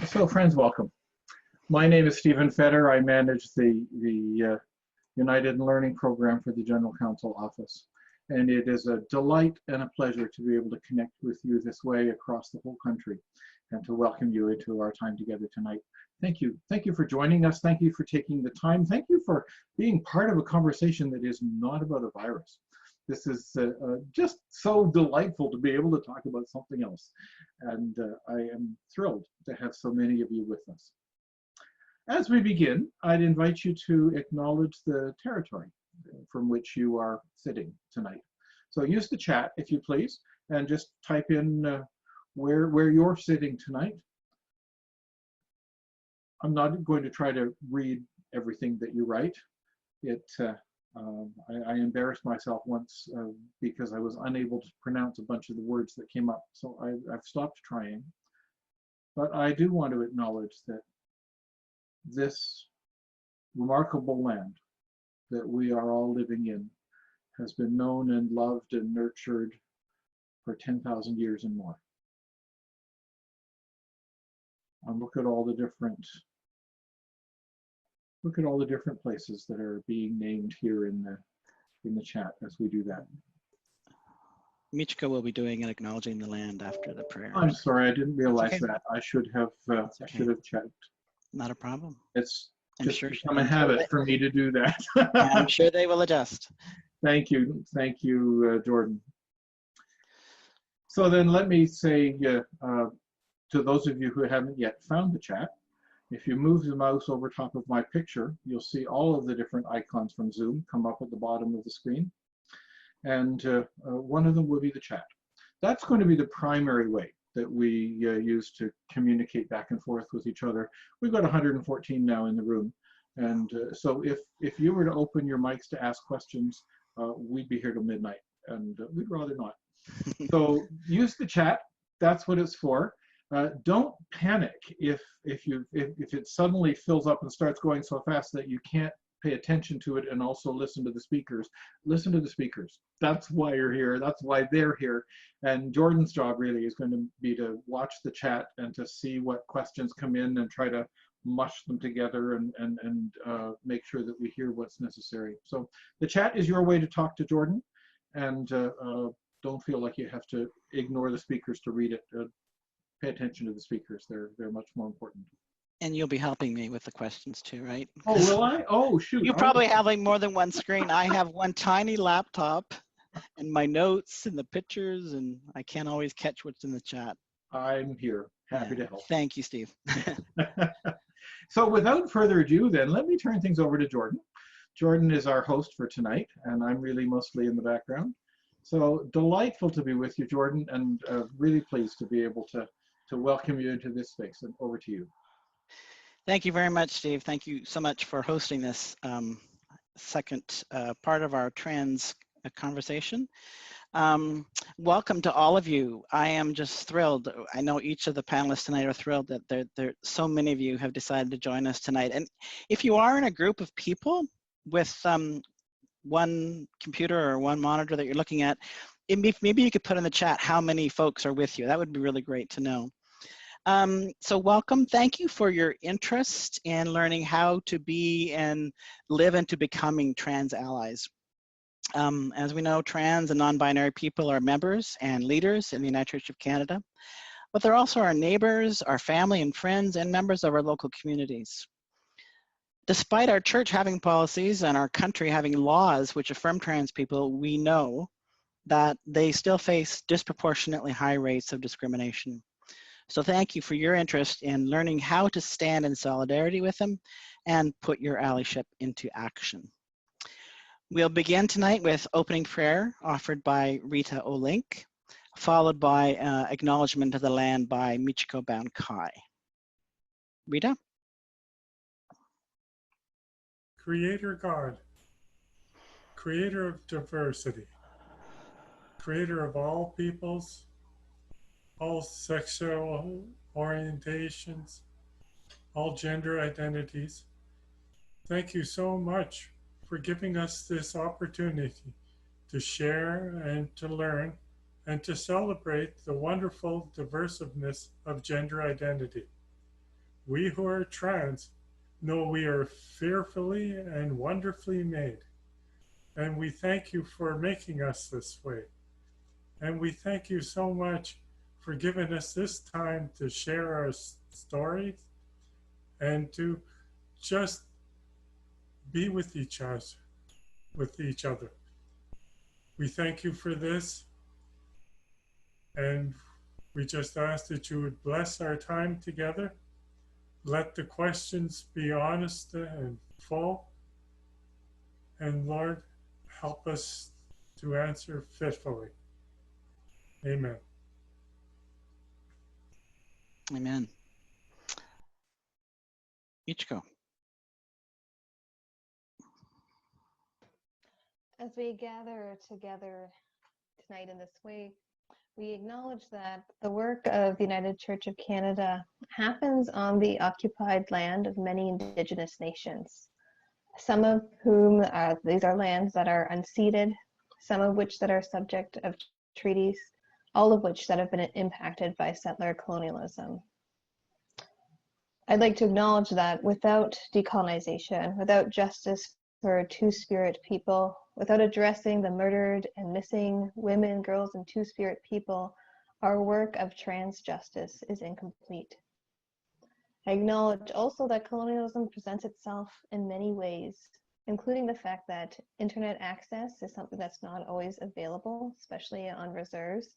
So, friends, welcome. My name is Stephen Fetter. I manage the United in Learning program for the General Counsel Office. And it is a delight and a pleasure to be able to connect with you this way across the whole country and to welcome you into our time together tonight. Thank you. Thank you for joining us. Thank you for taking the time. Thank you for being part of a conversation that is not about a virus. This is just so delightful to be able to talk about something else. And I am thrilled to have so many of you with us. As we begin, I'd invite you to acknowledge the territory from which you are sitting tonight. So use the chat, if you please, and just type in where you're sitting tonight. I'm not going to try to read everything that you write. I embarrassed myself once because I was unable to pronounce a bunch of the words that came up, so I've stopped trying. But I do want to acknowledge that this remarkable land that we are all living in has been known and loved and nurtured for 10,000 years and more. And look at all the different places that are being named here in the chat as we do that. Michiko will be doing and acknowledging the land after the prayer. I'm sorry, I didn't realize that. I should have checked. Not a problem. It's just become a habit for me to do that. I'm sure they will adjust. Thank you, Jordan. So then let me say to those of you who haven't yet found the chat, if you move the mouse over top of my picture, you'll see all of the different icons from Zoom come up at the bottom of the screen. And one of them will be the chat. That's going to be the primary way that we use to communicate back and forth with each other. We've got 114 now in the room. And so if you were to open your mics to ask questions, we'd be here till midnight, and we'd rather not. So use the chat. That's what it's for. Don't panic if it suddenly fills up and starts going so fast that you can't pay attention to it and also listen to the speakers. Listen to the speakers. That's why you're here. That's why they're here. And Jordan's job really is going to be to watch the chat and to see what questions come in and try to mush them together and make sure that we hear what's necessary. So the chat is your way to talk to Jordan, and don't feel like you have to ignore the speakers to read it. Pay attention to the speakers. They're much more important. And you'll be helping me with the questions too, right? Oh, will I? Oh, shoot. You probably have like more than one screen. I have one tiny laptop and my notes and the pictures, and I can't always catch what's in the chat. I'm here. Happy to help. Thank you, Steve. So without further ado, then, let me turn things over to Jordan. Jordan is our host for tonight, and I'm really mostly in the background. So delightful to be with you, Jordan, and really pleased to be able to welcome you into this space. And over to you. Thank you very much, Steve. Thank you so much for hosting this second part of our trans conversation. Welcome to all of you. I am just thrilled. I know each of the panelists tonight are thrilled that so many of you have decided to join us tonight. And if you are in a group of people with one computer or one monitor that you're looking at, maybe you could put in the chat how many folks are with you. That would be really great to know. So welcome. Thank you for your interest in learning how to be and live into becoming trans allies. As we know, trans and non-binary people are members and leaders in the United Church of Canada, but they're also our neighbors, our family and friends, and members of our local communities. Despite our church having policies and our country having laws which affirm trans people, we know that they still face disproportionately high rates of discrimination. So thank you for your interest in learning how to stand in solidarity with them and put your allyship into action. We'll begin tonight with opening prayer offered by Rita Olink, followed by acknowledgement of the land by Michiko Bankai. Rita? Creator God, creator of diversity, creator of all peoples, all sexual orientations, all gender identities. Thank you so much for giving us this opportunity to share and to learn and to celebrate the wonderful diversiveness of gender identity. we who are trans know we are fearfully and wonderfully made. And we thank you for making us this way. And we thank you so much for giving us this time to share our stories and to just be with each other. We thank you for this, and we just ask that you would bless our time together. Let the questions be honest and full, and Lord, help us to answer fitfully. Amen. Amen. Ichiko. As we gather together tonight in this way, we acknowledge that the work of the United Church of Canada happens on the occupied land of many Indigenous nations, some of whom these are lands that are unceded, some of which that are subject of treaties, all of which that have been impacted by settler colonialism. I'd like to acknowledge that without decolonization, without justice for Two-Spirit people, without addressing the murdered and missing women, girls, and Two-Spirit people, our work of trans justice is incomplete. I acknowledge also that colonialism presents itself in many ways, including the fact that internet access is something that's not always available, especially on reserves,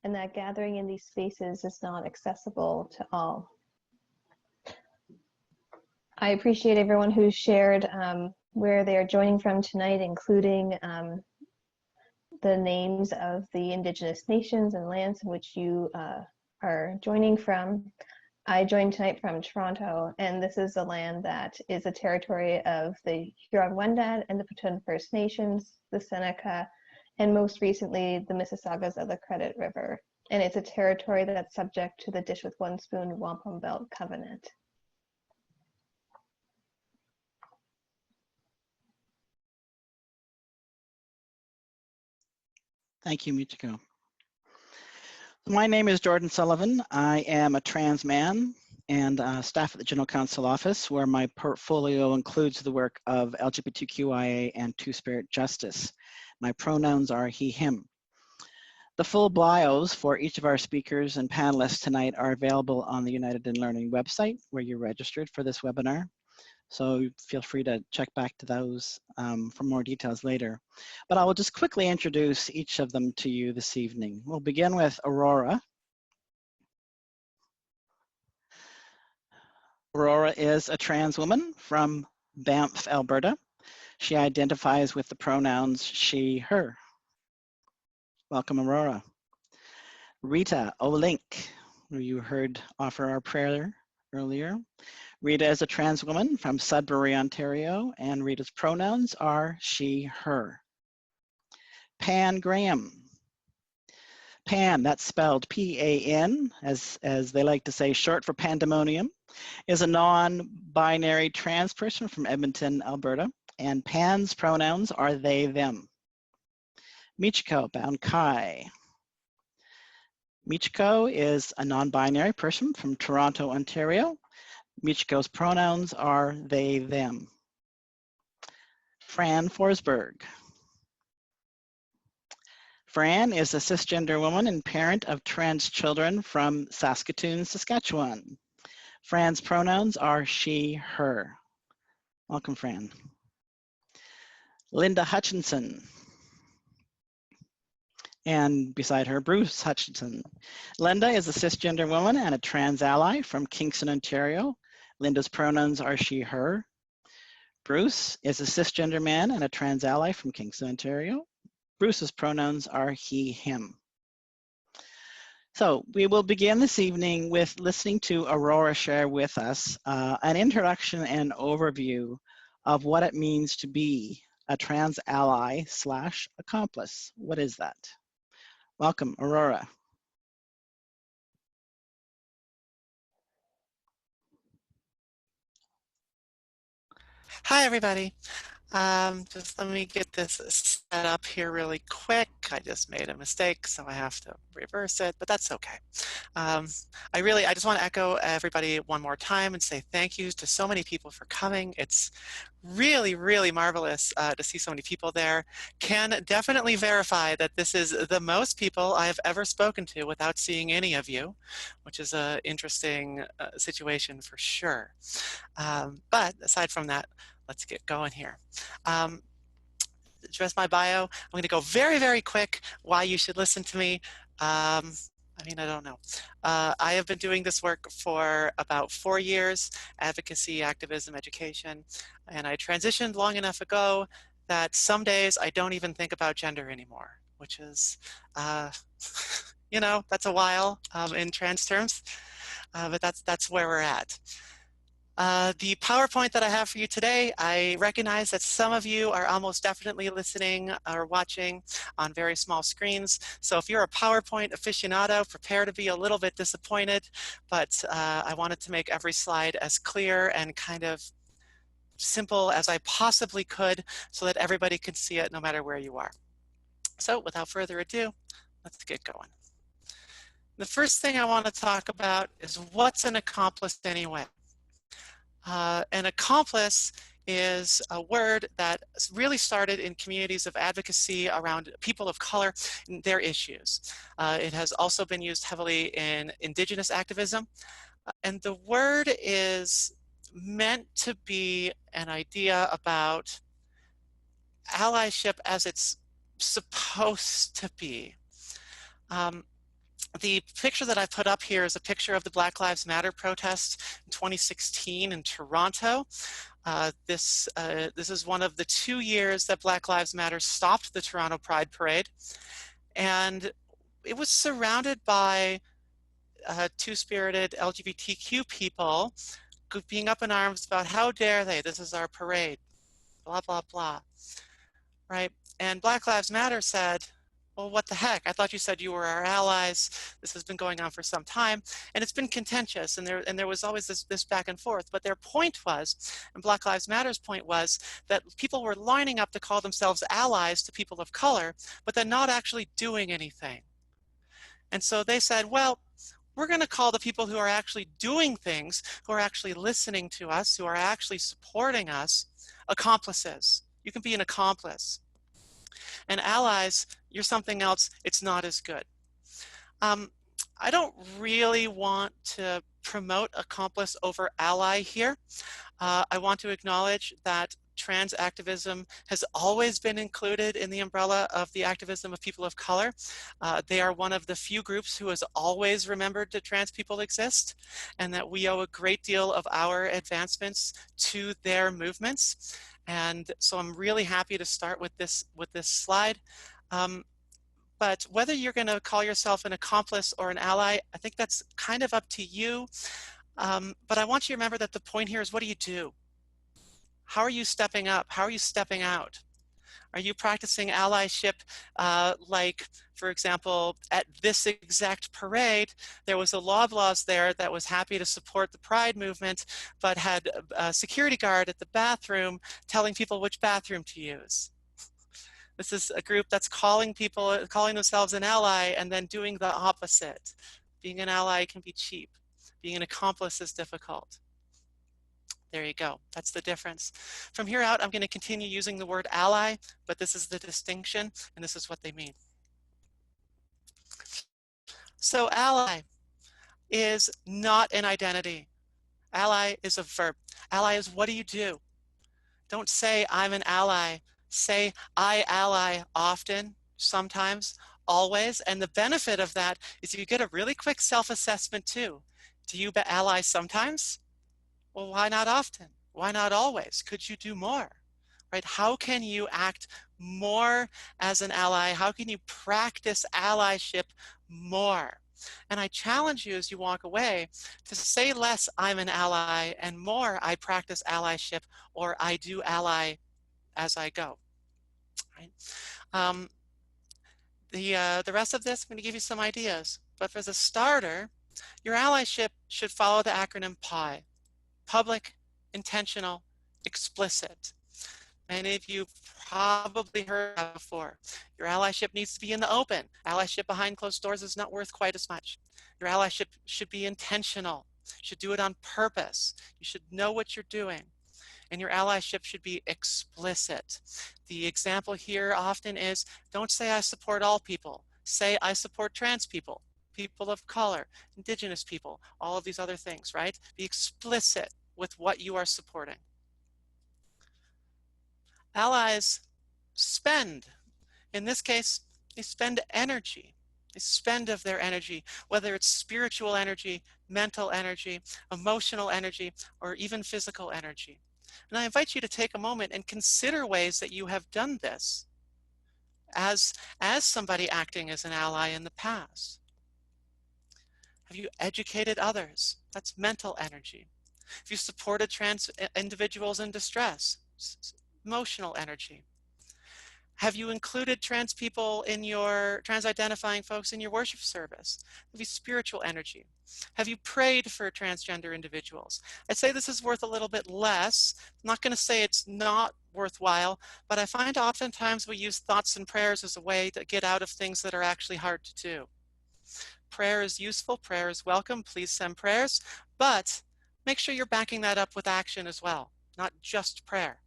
and that gathering in these spaces is not accessible to all. I appreciate everyone who shared where they are joining from tonight, including the names of the Indigenous nations and lands in which you are joining from. I joined tonight from Toronto, and this is a land that is a territory of the Huron-Wendat and the Petun First Nations, the Seneca, and most recently the Mississaugas of the Credit River. And it's a territory that's subject to the Dish with One Spoon Wampum Belt Covenant. Thank you, Michiko. My name is Jordan Sullivan. I am a trans man and staff at the General Counsel Office, where my portfolio includes the work of LGBTQIA and Two-Spirit justice. My pronouns are he, him. The full bios for each of our speakers and panelists tonight are available on the United in Learning website, where you registered for this webinar. So feel free to check back to those for more details later. But I will just quickly introduce each of them to you this evening. We'll begin with Aurora. Aurora is a trans woman from Banff, Alberta. She identifies with the pronouns she, her. Welcome, Aurora. Rita Olink, who you heard offer our prayer earlier. Rita is a trans woman from Sudbury, Ontario, and Rita's pronouns are she, her. Pan Graham. Pan, that's spelled P-A-N, as they like to say, short for pandemonium, is a non-binary trans person from Edmonton, Alberta, and Pan's pronouns are they, them. Michiko Baunkai. Michiko is a non-binary person from Toronto, Ontario. Michiko's pronouns are they, them. Fran Forsberg. Fran is a cisgender woman and parent of trans children from Saskatoon, Saskatchewan. Fran's pronouns are she, her. Welcome, Fran. Linda Hutchinson. And beside her, Bruce Hutchinson. Linda is a cisgender woman and a trans ally from Kingston, Ontario. Linda's pronouns are she, her. Bruce is a cisgender man and a trans ally from Kingston, Ontario. Bruce's pronouns are he, him. So we will begin this evening with listening to Aurora share with us an introduction and overview of what it means to be a trans ally / accomplice. What is that? Welcome, Aurora. Hi, everybody. Just let me get this up here really quick. I just made a mistake, so I have to reverse it, but that's okay. I just want to echo everybody one more time and say thank you to so many people for coming. It's really, really marvelous to see so many people there. Can definitely verify that this is the most people I have ever spoken to without seeing any of you, which is an interesting situation for sure. But aside from that, let's get going here. Address my bio. I'm going to go very, very quick why you should listen to me. I don't know. I have been doing this work for about 4 years, advocacy, activism, education, and I transitioned long enough ago that some days I don't even think about gender anymore, which is, that's a while in trans terms, but that's where we're at. The PowerPoint that I have for you today, I recognize that some of you are almost definitely listening or watching on very small screens. So if you're a PowerPoint aficionado, prepare to be a little bit disappointed, but I wanted to make every slide as clear and kind of simple as I possibly could so that everybody can see it no matter where you are. So without further ado, let's get going. The first thing I want to talk about is what's an accomplice anyway? An accomplice is a word that really started in communities of advocacy around people of color and their issues. It has also been used heavily in indigenous activism. And the word is meant to be an idea about allyship as it's supposed to be. The picture that I put up here is a picture of the Black Lives Matter protest in 2016 in Toronto. This is one of the 2 years that Black Lives Matter stopped the Toronto Pride Parade. And it was surrounded by two-spirited LGBTQ people being up in arms about how dare they, this is our parade, blah, blah, blah, right? And Black Lives Matter said, well, what the heck? I thought you said you were our allies. This has been going on for some time, and it's been contentious, and there was always this back and forth. But their point was, and Black Lives Matter's point was, that people were lining up to call themselves allies to people of color, but then not actually doing anything. And so they said, well, we're going to call the people who are actually doing things, who are actually listening to us, who are actually supporting us, accomplices. You can be an accomplice. And allies, you're something else, it's not as good. I don't really want to promote accomplice over ally here. I want to acknowledge that trans activism has always been included in the umbrella of the activism of people of color. They are one of the few groups who has always remembered that trans people exist, and that we owe a great deal of our advancements to their movements. And so I'm really happy to start with this slide. But whether you're going to call yourself an accomplice or an ally, I think that's kind of up to you. But I want you to remember that the point here is, what do you do? How are you stepping up? How are you stepping out? Are you practicing allyship like, for example, at this exact parade, there was a Loblaws there that was happy to support the Pride movement, but had a security guard at the bathroom telling people which bathroom to use. This is a group that's calling themselves an ally and then doing the opposite. Being an ally can be cheap. Being an accomplice is difficult. There you go. That's the difference. From here out, I'm going to continue using the word ally, but this is the distinction, and this is what they mean. So ally is not an identity. Ally is a verb. Ally is, what do you do? Don't say I'm an ally. Say I ally often, sometimes, always. And the benefit of that is you get a really quick self-assessment too. Do you ally sometimes? Well, why not often? Why not always? Could you do more? Right? How can you act more as an ally? How can you practice allyship more? And I challenge you as you walk away to say less, I'm an ally, and more, I practice allyship, or I do ally as I go. Right? The rest of this, I'm going to give you some ideas. But for the starter, your allyship should follow the acronym PIE. Public, intentional, explicit. Many of you probably heard that before. Your allyship needs to be in the open. Allyship behind closed doors is not worth quite as much. Your allyship should be intentional. You should do it on purpose. You should know what you're doing. And your allyship should be explicit. The example here often is, don't say I support all people. Say I support trans people, people of color, indigenous people, all of these other things, right? Be explicit with what you are supporting. Allies spend. In this case, they spend energy. They spend of their energy, whether it's spiritual energy, mental energy, emotional energy, or even physical energy. And I invite you to take a moment and consider ways that you have done this as somebody acting as an ally in the past. Have you educated others? That's mental energy. Have you supported trans individuals in distress? Emotional energy. Have you included trans people in your, trans-identifying folks in your worship service? Have you spiritual energy? Have you prayed for transgender individuals? I'd say this is worth a little bit less. I'm not going to say it's not worthwhile, but I find oftentimes we use thoughts and prayers as a way to get out of things that are actually hard to do. Prayer is useful, prayer is welcome, please send prayers, but make sure you're backing that up with action as well, not just prayer.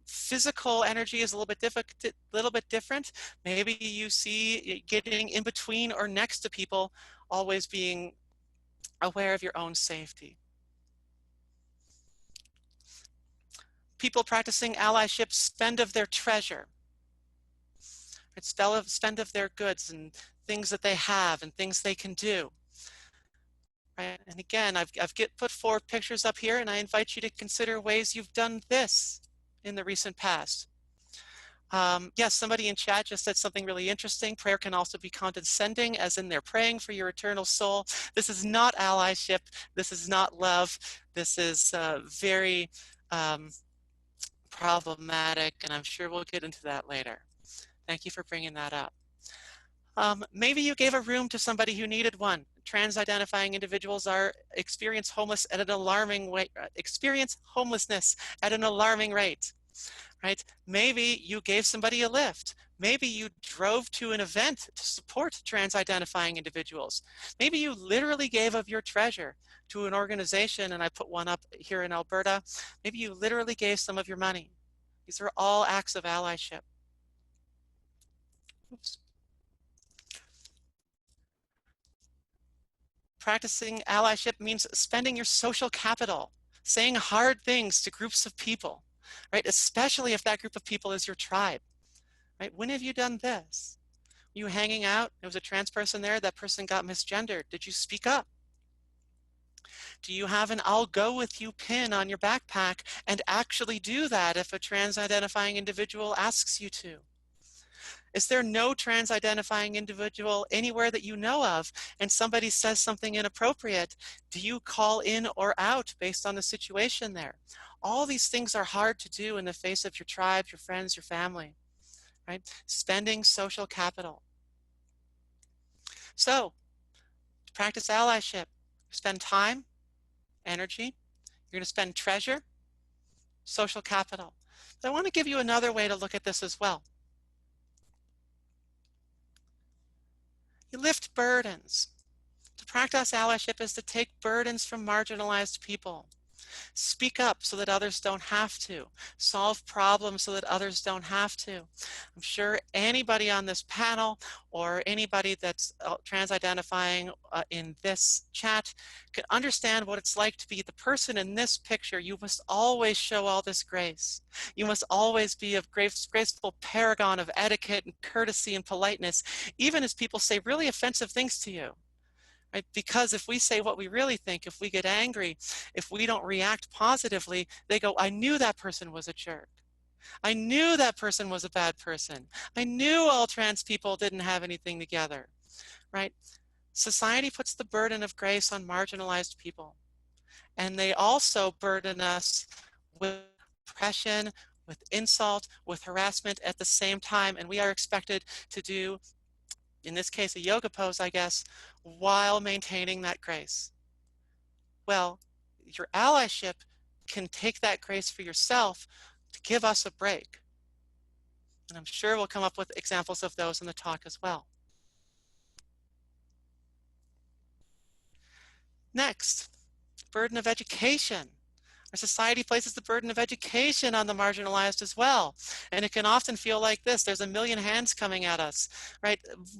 Physical energy is a little bit different. Maybe you see getting in between or next to people, always being aware of your own safety. People practicing allyship spend of their treasure. It's spend of their goods and things that they have and things they can do. Right? And again, I've put 4 pictures up here, and I invite you to consider ways you've done this in the recent past. Yes, somebody in chat just said something really interesting. Prayer can also be condescending, as in they're praying for your eternal soul. This is not allyship. This is not love. This is very problematic, and I'm sure we'll get into that later. Thank you for bringing that up. Maybe you gave a room to somebody who needed one. Trans-identifying individuals experience homelessness at an alarming rate. Right? Maybe you gave somebody a lift. Maybe you drove to an event to support trans-identifying individuals. Maybe you literally gave of your treasure to an organization, and I put one up here in Alberta. Maybe you literally gave some of your money. These are all acts of allyship. Oops. Practicing allyship means spending your social capital, saying hard things to groups of people, right? Especially if that group of people is your tribe, right? When have you done this? Were you hanging out? There was a trans person there. That person got misgendered. Did you speak up? Do you have an I'll go with you pin on your backpack and actually do that if a trans-identifying individual asks you to? Is there no trans-identifying individual anywhere that you know of and somebody says something inappropriate? Do you call in or out based on the situation there? All these things are hard to do in the face of your tribe, your friends, your family, right? Spending social capital. So, to practice allyship, spend time, energy, you're going to spend treasure, social capital. But I want to give you another way to look at this as well. You lift burdens. To practice allyship is to take burdens from marginalized people. Speak up so that others don't have to. Solve problems so that others don't have to. I'm sure anybody on this panel or anybody that's trans-identifying in this chat can understand what it's like to be the person in this picture. You must always show all this grace. You must always be a graceful paragon of etiquette and courtesy and politeness, even as people say really offensive things to you. Right? Because if we say what we really think, if we get angry, if we don't react positively, they go, I knew that person was a jerk. I knew that person was a bad person. I knew all trans people didn't have anything together, right? Society puts the burden of grace on marginalized people. And they also burden us with oppression, with insult, with harassment at the same time. And we are expected to do, in this case, a yoga pose, I guess, while maintaining that grace. Well, your allyship can take that grace for yourself to give us a break. And I'm sure we'll come up with examples of those in the talk as well. Next, burden of education. Our society places the burden of education on the marginalized as well. And it can often feel like this. There's a million hands coming at us, right?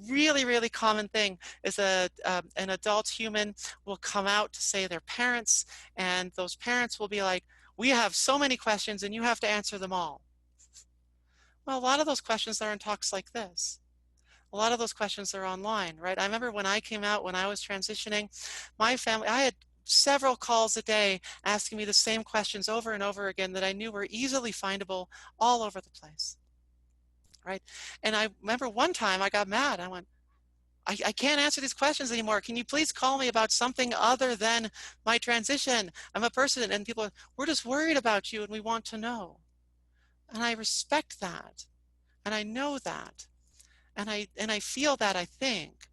Really, really common thing is an adult human will come out to say they're parents, and those parents will be like, we have so many questions and you have to answer them all. Well, a lot of those questions are in talks like this. A lot of those questions are online, right? I remember when I came out, when I was transitioning, my family, I had several calls a day asking me the same questions over and over again that I knew were easily findable all over the place, right? And I remember one time I got mad. I went, I can't answer these questions anymore. Can you please call me about something other than my transition? I'm a person, and people, we're just worried about you and we want to know. And I respect that, and I know that, and I feel that, I think.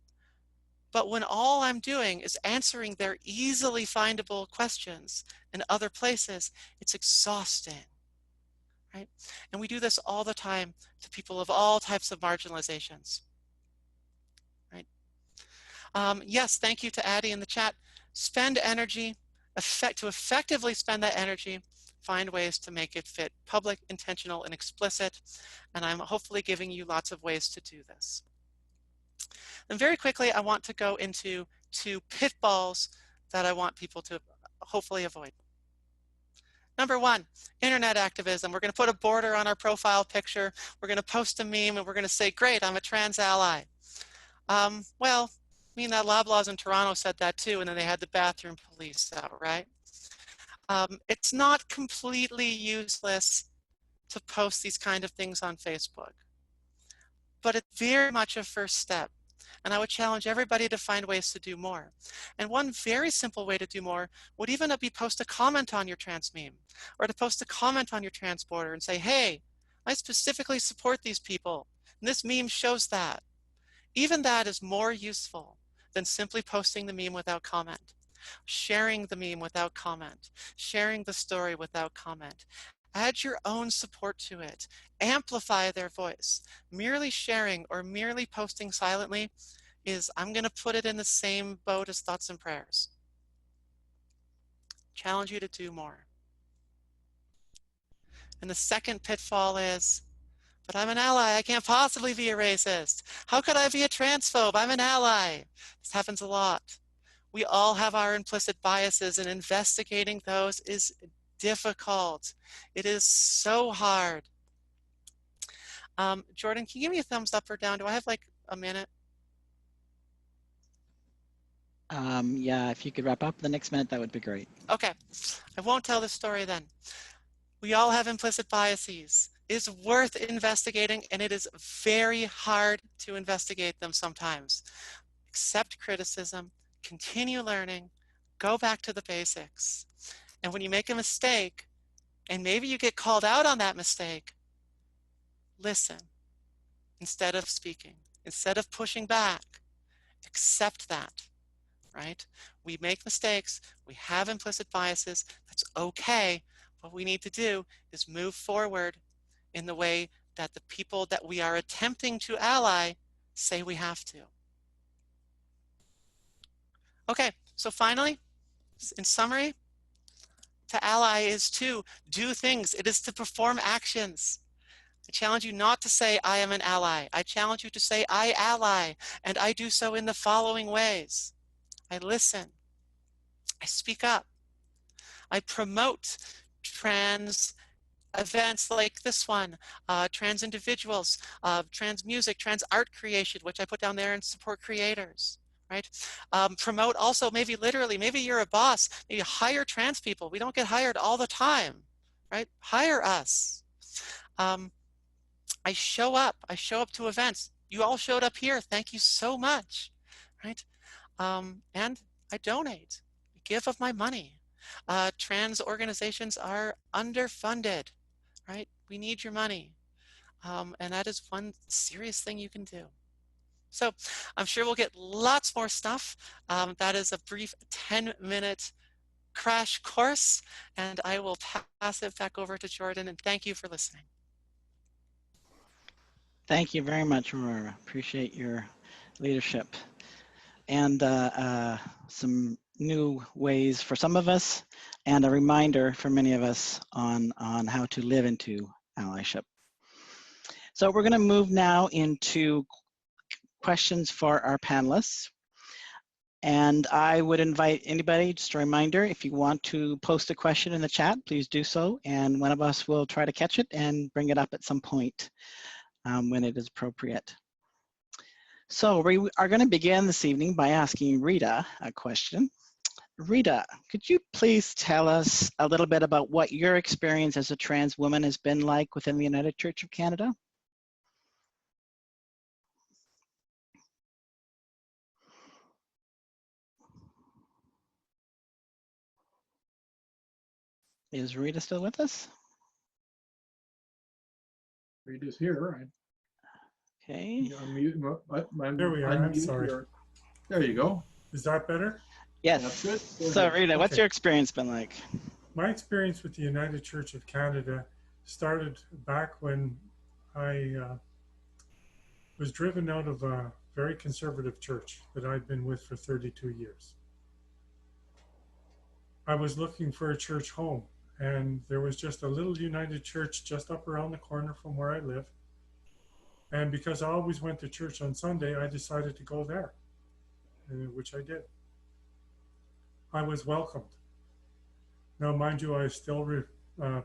But when all I'm doing is answering their easily findable questions in other places, it's exhausting, right? And we do this all the time to people of all types of marginalizations, right? Yes, thank you to Addie in the chat. Spend energy, to effectively spend that energy, find ways to make it fit public, intentional, and explicit. And I'm hopefully giving you lots of ways to do this. And very quickly, I want to go into 2 pitfalls that I want people to hopefully avoid. Number 1, internet activism. We're going to put a border on our profile picture. We're going to post a meme, and we're going to say, great, I'm a trans ally. Well, me and that Loblaws in Toronto said that too, and then they had the bathroom police out, right? It's not completely useless to post these kind of things on Facebook, but it's very much a first step. And I would challenge everybody to find ways to do more. And one very simple way to do more would even be post a comment on your trans meme, or to post a comment on your trans border and say, hey, I specifically support these people, and this meme shows that. Even that is more useful than simply posting the meme without comment, sharing the meme without comment, sharing the story without comment. Add your own support to it. Amplify their voice. Merely sharing or merely posting silently is, I'm going to put it in the same boat as thoughts and prayers. Challenge you to do more. And the second pitfall is, but I'm an ally. I can't possibly be a racist. How could I be a transphobe? I'm an ally. This happens a lot. We all have our implicit biases, and investigating those is difficult. It is so hard. Jordan, can you give me a thumbs up or down? Do I have like a minute? Yeah, if you could wrap up the next minute, that would be great. Okay, I won't tell the story then. We all have implicit biases. It is worth investigating, and it is very hard to investigate them sometimes. Accept criticism, continue learning, go back to the basics. And when you make a mistake, and maybe you get called out on that mistake, listen instead of speaking, instead of pushing back. Accept that, right? We make mistakes, we have implicit biases, that's okay. What we need to do is move forward in the way that the people that we are attempting to ally say we have to. Okay, so finally, in summary, to ally is to do things. It is to perform actions. I challenge you not to say, I am an ally. I challenge you to say, I ally, and I do so in the following ways. I listen. I speak up. I promote trans events like this one, trans individuals, trans music, trans art creation, which I put down there, and support creators, right? Promote also, maybe literally, maybe you're a boss, maybe hire trans people. We don't get hired all the time, right? Hire us. I show up to events. You all showed up here. Thank you so much, right? And I donate, I give of my money. Trans organizations are underfunded, right? We need your money. And that is one serious thing you can do. So I'm sure we'll get lots more stuff. That is a brief 10-minute crash course, and I will pass it back over to Jordan, and thank you for listening. Thank you very much, Aurora. Appreciate your leadership and some new ways for some of us and a reminder for many of us on how to live into allyship. So we're going to move now into questions for our panelists. And I would invite anybody, just a reminder, if you want to post a question in the chat, please do so. And one of us will try to catch it and bring it up at some point when it is appropriate. So we are going to begin this evening by asking Rita a question. Rita, could you please tell us a little bit about what your experience as a trans woman has been like within the United Church of Canada? Is Rita still with us? Rita's here. Okay. There we are. I'm sorry. There you go. Is that better? Yes. That's good. Go So ahead. Rita, what's Okay. your experience been like? My experience with the United Church of Canada started back when I was driven out of a very conservative church that I'd been with for 32 years. I was looking for a church home, and there was just a little United Church just up around the corner from where I live. And because I always went to church on Sunday, I decided to go there, which I did. I was welcomed. Now, mind you, I was still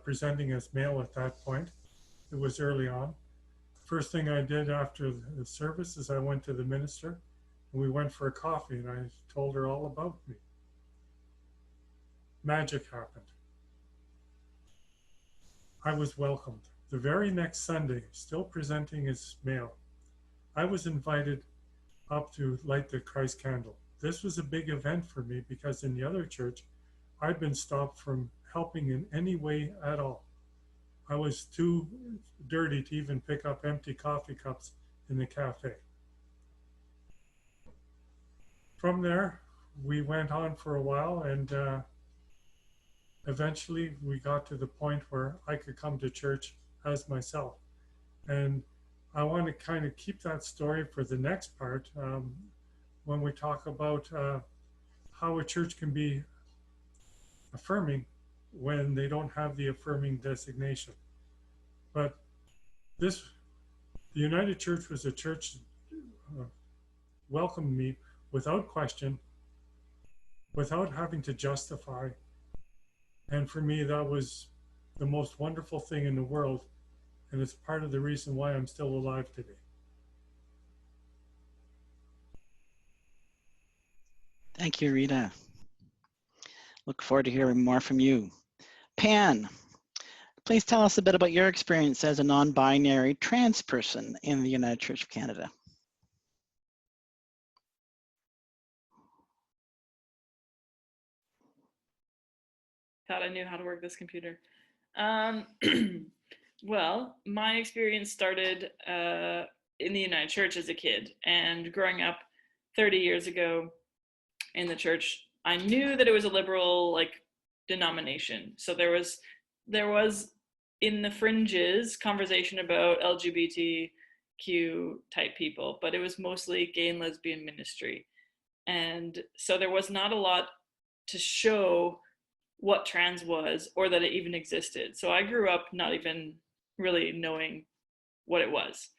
presenting as male at that point. It was early on. First thing I did after the service is I went to the minister, and we went for a coffee, and I told her all about me. Magic happened. I was welcomed. The very next Sunday, still presenting as male, I was invited up to light the Christ candle. This was a big event for me because in the other church, I'd been stopped from helping in any way at all. I was too dirty to even pick up empty coffee cups in the cafe. From there, we went on for a while, and eventually we got to the point where I could come to church as myself. And I want to kind of keep that story for the next part when we talk about how a church can be affirming when they don't have the affirming designation. But the United Church was a church that welcomed me without question, without having to justify. And for me, that was the most wonderful thing in the world. And it's part of the reason why I'm still alive today. Thank you, Rita. Look forward to hearing more from you. Pan, please tell us a bit about your experience as a non-binary trans person in the United Church of Canada. Thought I knew how to work this computer. Well, my experience started in the United Church as a kid, and growing up 30 years ago in the church, I knew that it was a liberal denomination. So there was in the fringes conversation about LGBTQ type people, but it was mostly gay and lesbian ministry. And so there was not a lot to show what trans was or that it even existed. So I grew up not even really knowing what it was.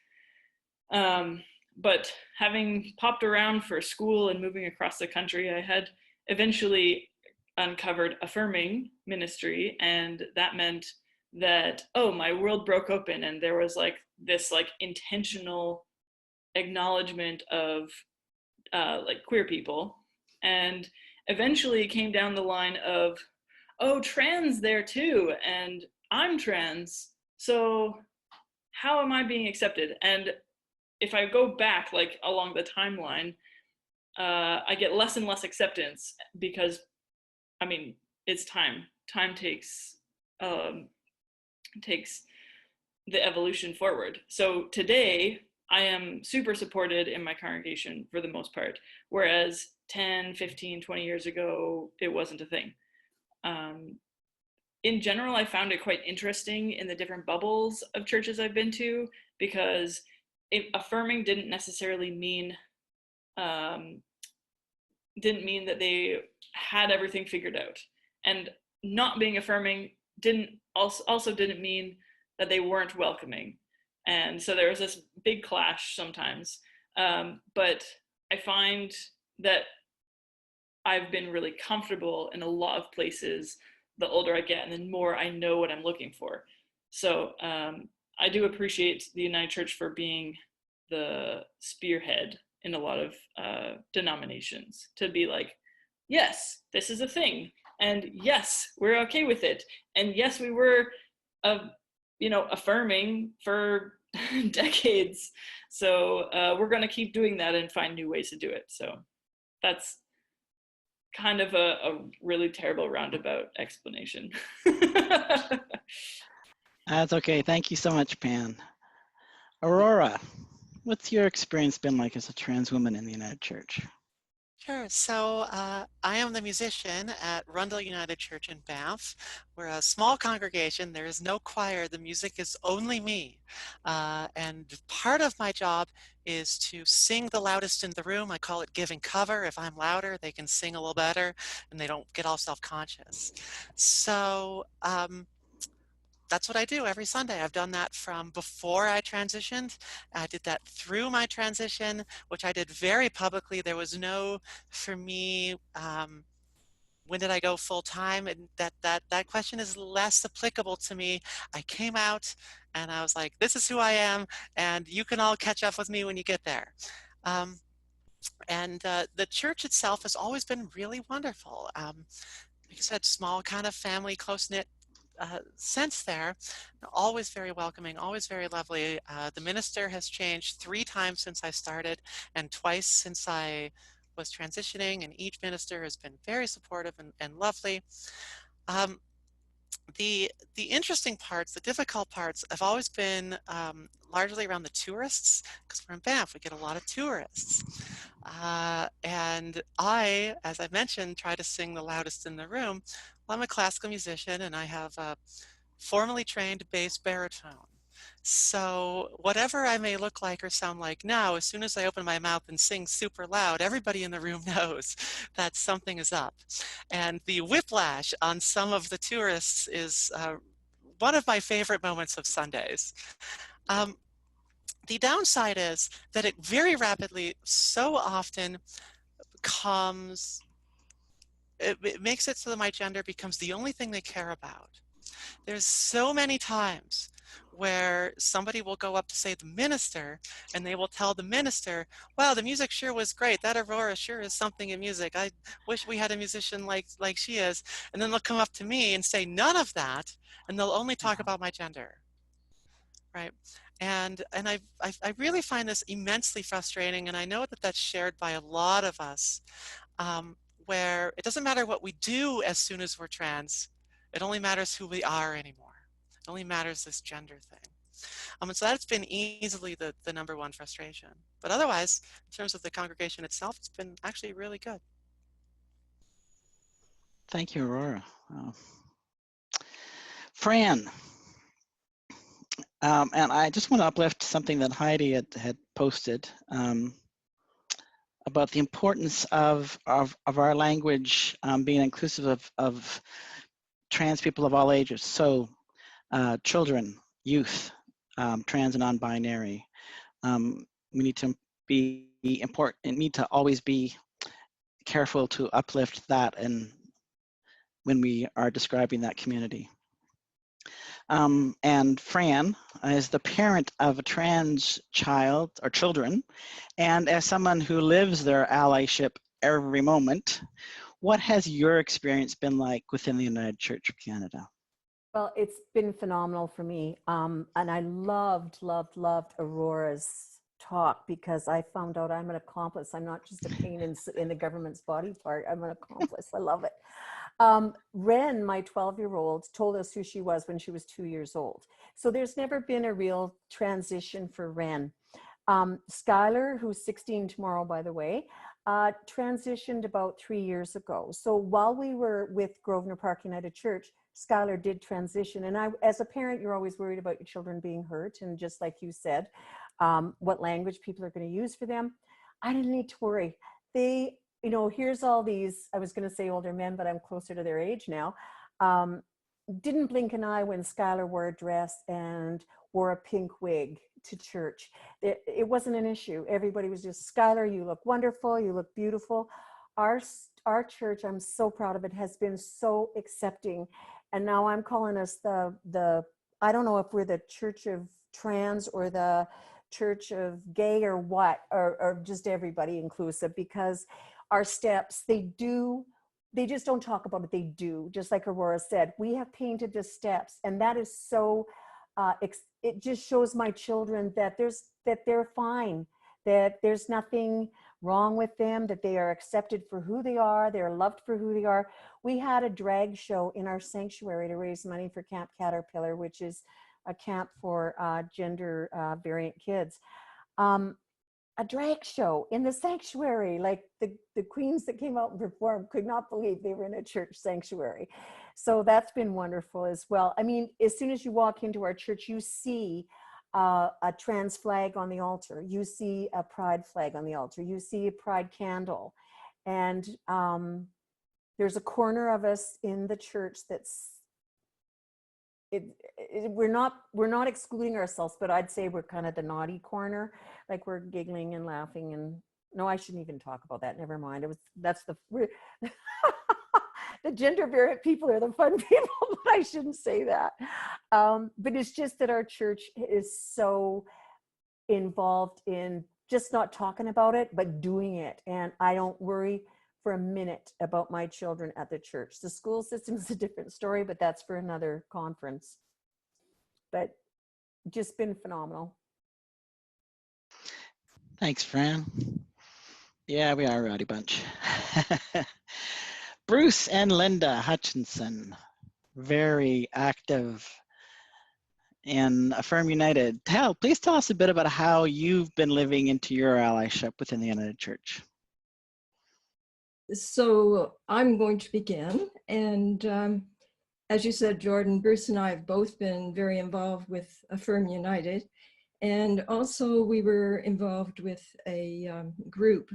But having popped around for school and moving across the country, I had eventually uncovered affirming ministry, and that meant that, oh, my world broke open and there was this intentional acknowledgement of queer people, and eventually came down the line of, oh, trans there too, and I'm trans, so how am I being accepted? And if I go back along the timeline, I get less and less acceptance because, I mean, it's time. Time takes the evolution forward. So today, I am super supported in my congregation for the most part, whereas 10, 15, 20 years ago, it wasn't a thing. in general, I found it quite interesting in the different bubbles of churches I've been to, because affirming didn't necessarily mean that they had everything figured out, and not being affirming also didn't mean that they weren't welcoming. And so there was this big clash sometimes. But I find that I've been really comfortable in a lot of places the older I get, and the more I know what I'm looking for. So I do appreciate the United Church for being the spearhead in a lot of denominations, to be like, yes, this is a thing, and yes, we're okay with it, and yes, we were affirming for decades, so we're going to keep doing that and find new ways to do it. So that's kind of a really terrible roundabout explanation. That's okay. Thank you so much, Pan. Aurora, what's your experience been like as a trans woman in the United Church? Sure. So I am the musician at Rundle United Church in Banff. We're a small congregation. There is no choir. The music is only me. And part of my job is to sing the loudest in the room. I call it giving cover. If I'm louder, they can sing a little better and they don't get all self-conscious. So that's what I do every Sunday. I've done that from before I transitioned. I did that through my transition, which I did very publicly. There was no, for me, when did I go full time? And that question is less applicable to me. I came out and I was like, this is who I am, and you can all catch up with me when you get there. And the church itself has always been really wonderful. Like I said, small kind of family, close-knit sense there. Always very welcoming, always very lovely. The minister has changed 3 times since I started and twice since I was transitioning, and each minister has been very supportive and lovely. The interesting parts, the difficult parts, have always been largely around the tourists, because we're in Banff, we get a lot of tourists. And I, as I mentioned, try to sing the loudest in the room. Well, I'm a classical musician and I have a formally trained bass baritone. So whatever I may look like or sound like now, as soon as I open my mouth and sing super loud, everybody in the room knows that something is up. And the whiplash on some of the tourists is one of my favorite moments of Sundays. The downside is that it very rapidly, so often it makes it so that my gender becomes the only thing they care about. There's so many times where somebody will go up to, say, the minister, and they will tell the minister, wow, the music sure was great. That Aurora sure is something in music. I wish we had a musician like she is. And then they'll come up to me and say none of that, and they'll only talk about my gender, right? And I really find this immensely frustrating, and I know that that's shared by a lot of us, where it doesn't matter what we do as soon as we're trans. It only matters who we are anymore. It only matters this gender thing. And so that's been easily the #1 frustration. But otherwise, in terms of the congregation itself, it's been actually really good. Thank you, Aurora. Fran, and I just want to uplift something that Heidi had posted about the importance of our language being inclusive of trans people of all ages. So children, youth, trans and non-binary. We need to need to always be careful to uplift that and when we are describing that community. And Fran is the parent of a trans child or children, and as someone who lives their allyship every moment, what has your experience been like within the United Church of Canada? Well, it's been phenomenal for me. And I loved Aurora's talk, because I found out I'm an accomplice. I'm not just a pain in the government's body part. I'm an accomplice. I love it. Ren, my 12-year-old, told us who she was when she was 2 years old. So there's never been a real transition for Ren. Skylar, who's 16 tomorrow, by the way, transitioned about 3 years ago. So while we were with Grosvenor Park United Church, Skylar did transition. And I, as a parent, you're always worried about your children being hurt. And just like you said, what language people are going to use for them. I didn't need to worry. They, you know, here's all these, I was going to say older men, but I'm closer to their age now. Didn't blink an eye when Skylar wore a dress and wore a pink wig to church. It wasn't an issue. Everybody was just, Skylar, you look wonderful, you look beautiful. Our church, I'm so proud of it, has been so accepting. And now I'm calling us the I don't know if we're the Church of Trans or the Church of Gay or what, or just everybody inclusive, because our steps, they just don't talk about it, they do. Just like Aurora said, we have painted the steps, and that is so, it just shows my children that they're fine, that there's nothing wrong with them, that they are accepted for who they are, they're loved for who they are. We had a drag show in our sanctuary to raise money for Camp Caterpillar, which is a camp for gender variant kids. A drag show in the sanctuary, like the queens that came out and performed could not believe they were in a church sanctuary. So that's been wonderful as well. I mean, as soon as you walk into our church, you see a trans flag on the altar. You see a pride flag on the altar. You see a pride candle. And there's a corner of us in the church that's, we're not excluding ourselves, but I'd say we're kind of the naughty corner, like we're giggling and laughing. And no, I shouldn't even talk about that. Never mind. The gender variant people are the fun people, but I shouldn't say that. But it's just that our church is so involved in just not talking about it, but doing it. And I don't worry for a minute about my children at the church. The school system is a different story, but that's for another conference. But just been phenomenal. Thanks, Fran. Yeah, we are a rowdy bunch. Bruce and Linda Hutchinson, very active in Affirm United. Please tell us a bit about how you've been living into your allyship within the United Church. So I'm going to begin. And as you said, Jordan, Bruce and I have both been very involved with Affirm United. And also we were involved with a group,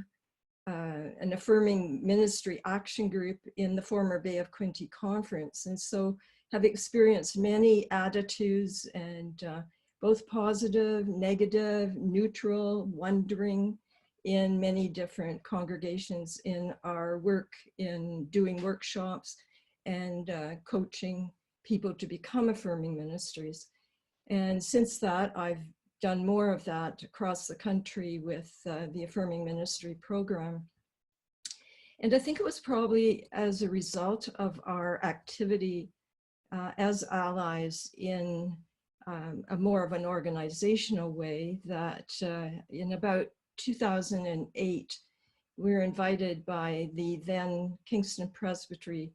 an affirming ministry action group in the former Bay of Quinte conference. And so have experienced many attitudes, and both positive, negative, neutral, wondering, in many different congregations in our work in doing workshops and coaching people to become affirming ministries. And since that, I've done more of that across the country with the Affirming Ministry program. And I think it was probably as a result of our activity as allies in a more of an organizational way that in about 2008, we were invited by the then Kingston Presbytery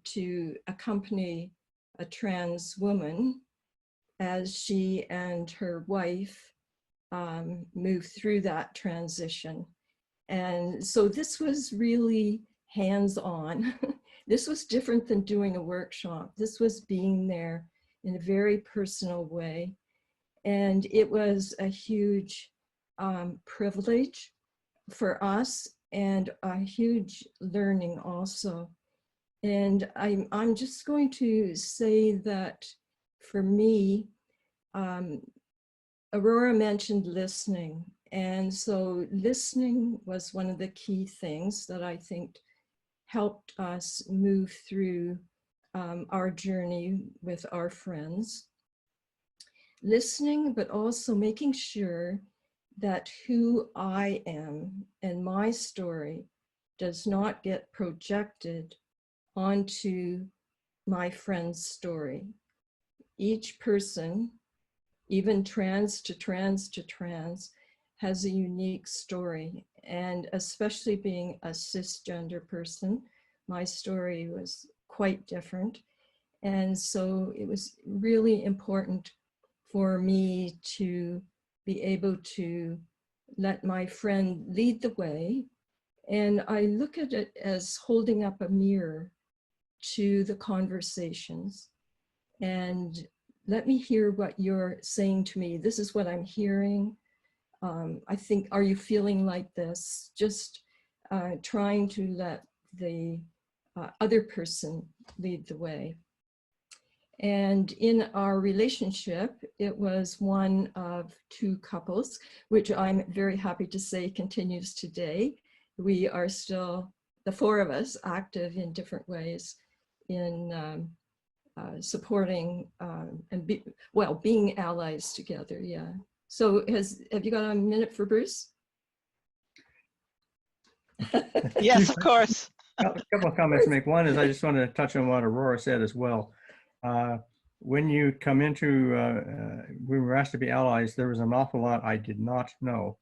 to accompany a trans woman as she and her wife moved through that transition. And so this was really hands-on. This was different than doing a workshop. This was being there in a very personal way. And it was a huge privilege for us, and a huge learning also. And I'm just going to say that for me, Aurora mentioned listening. And so listening was one of the key things that I think helped us move through our journey with our friends. Listening, but also making sure that who I am and my story does not get projected onto my friend's story. Each person, even trans to trans to trans, has a unique story. And especially being a cisgender person, my story was quite different. And so it was really important for me to be able to let my friend lead the way And I look at it as holding up a mirror to the conversations. And let me hear what you're saying to me. This is what I'm hearing. I think, are you feeling like this? Just trying to let the other person lead the way. And in our relationship, it was one of two couples, which I'm very happy to say continues today. We are still, the four of us, active in different ways in supporting and being allies together. Yeah. So have you got a minute for Bruce? Yes, of course. A couple of comments to make. One is I just want to touch on what Aurora said as well. When you come into, we were asked to be allies, there was an awful lot I did not know.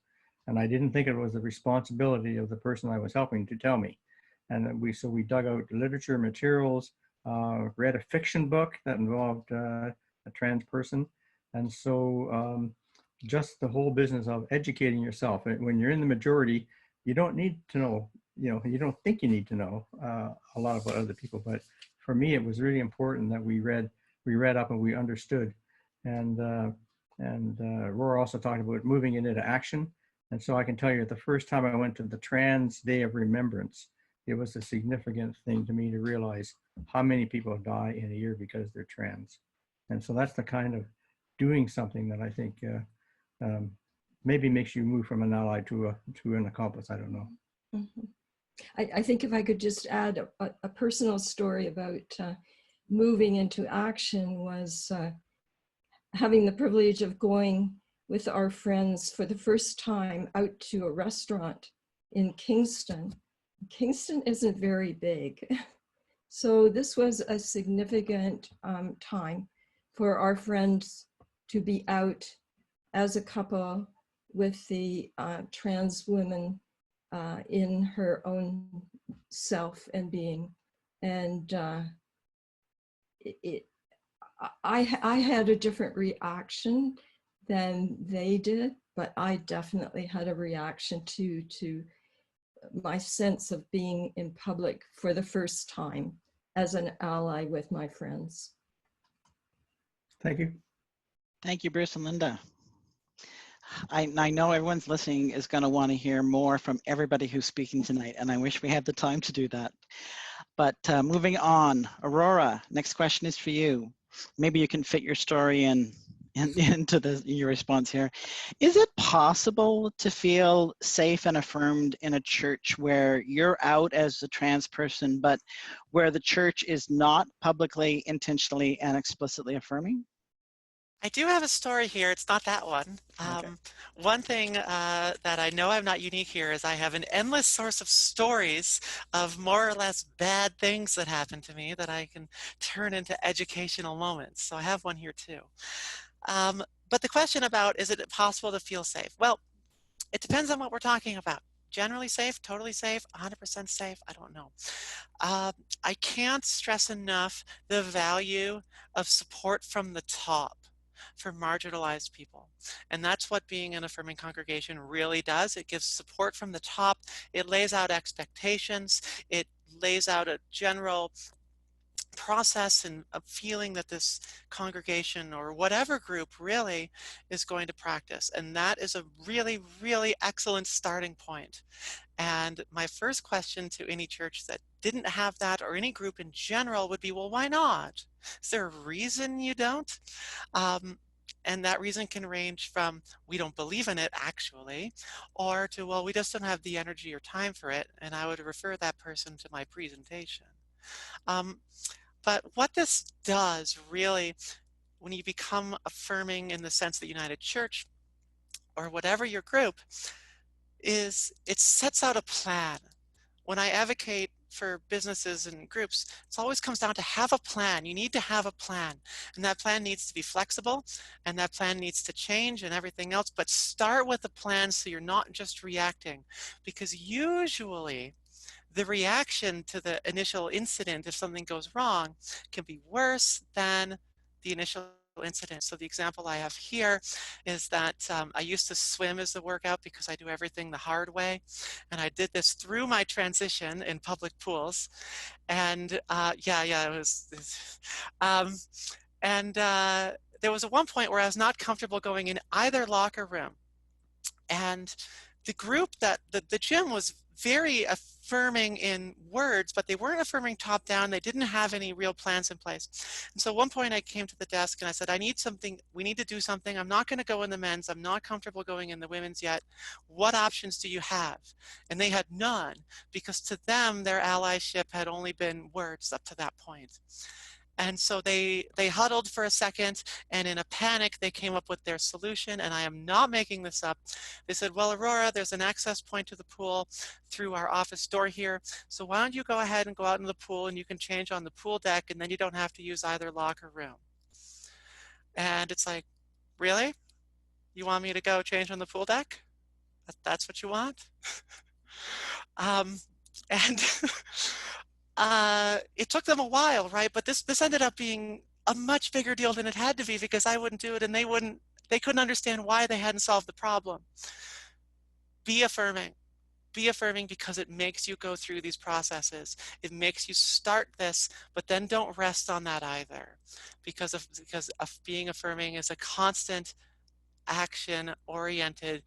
And I didn't think it was the responsibility of the person I was helping to tell me. And so we dug out literature, materials, read a fiction book that involved a trans person. And so just the whole business of educating yourself. When you're in the majority, you don't need to know, you don't think you need to know a lot about other people. But for me, it was really important that we read up and we understood. And Aurora also talked about moving it into action. And so I can tell you, the first time I went to the Trans Day of Remembrance, it was a significant thing to me to realize how many people die in a year because they're trans. And so that's the kind of doing something that I think maybe makes you move from an ally to an accomplice. I don't know. Mm-hmm. I think if I could just add a personal story about moving into action was having the privilege of going with our friends for the first time out to a restaurant in Kingston. Kingston isn't very big. So this was a significant time for our friends to be out as a couple with the trans woman in her own self and being. And I had a different reaction than they did, but I definitely had a reaction to my sense of being in public for the first time as an ally with my friends. Thank you. Thank you, Bruce and Linda. I know everyone's listening is going to want to hear more from everybody who's speaking tonight, and I wish we had the time to do that. But moving on, Aurora, next question is for you. Maybe you can fit your story into your response here. Is it possible to feel safe and affirmed in a church where you're out as a trans person, but where the church is not publicly, intentionally, and explicitly affirming? I do have a story here. It's not that one. Okay. One thing that I know I'm not unique here is I have an endless source of stories of more or less bad things that happened to me that I can turn into educational moments. So I have one here too. But the question about, is it possible to feel safe? Well, it depends on what we're talking about. Generally safe, totally safe, 100% safe, I don't know. I can't stress enough the value of support from the top for marginalized people. And that's what being an affirming congregation really does. It gives support from the top. It lays out expectations. It lays out a general process and a feeling that this congregation or whatever group really is going to practice. And that is a really, really excellent starting point. And my first question to any church that didn't have that, or any group in general, would be, well, why not? Is there a reason you don't? And that reason can range from, we don't believe in it actually, or to, well, we just don't have the energy or time for it. And I would refer that person to my presentation. But what this does really, when you become affirming in the sense that United Church, or whatever your group, is it sets out a plan. When I advocate for businesses and groups, it always comes down to have a plan. You need to have a plan, and that plan needs to be flexible, and that plan needs to change and everything else, but start with a plan so you're not just reacting, because usually the reaction to the initial incident, if something goes wrong, can be worse than the initial incident. So the example I have here is that I used to swim as the workout because I do everything the hard way. And I did this through my transition in public pools. And it was, there was at one point where I was not comfortable going in either locker room. And the group that the gym was very affirming in words, but they weren't affirming top down. They didn't have any real plans in place. And so at one point I came to the desk and I said, I need something, we need to do something. I'm not going to go in the men's. I'm not comfortable going in the women's yet. What options do you have? And they had none, because to them, their allyship had only been words up to that point. And so they huddled for a second, and in a panic, they came up with their solution, and I am not making this up. They said, well, Aurora, there's an access point to the pool through our office door here, so why don't you go ahead and go out in the pool, and you can change on the pool deck, and then you don't have to use either locker room. And it's like, really? You want me to go change on the pool deck? That's what you want? It took them a while, right? But this ended up being a much bigger deal than it had to be, because I wouldn't do it and they couldn't understand why they hadn't solved the problem. Be affirming. Be affirming, because it makes you go through these processes. It makes you start this, but then don't rest on that either, because of being affirming is a constant action oriented,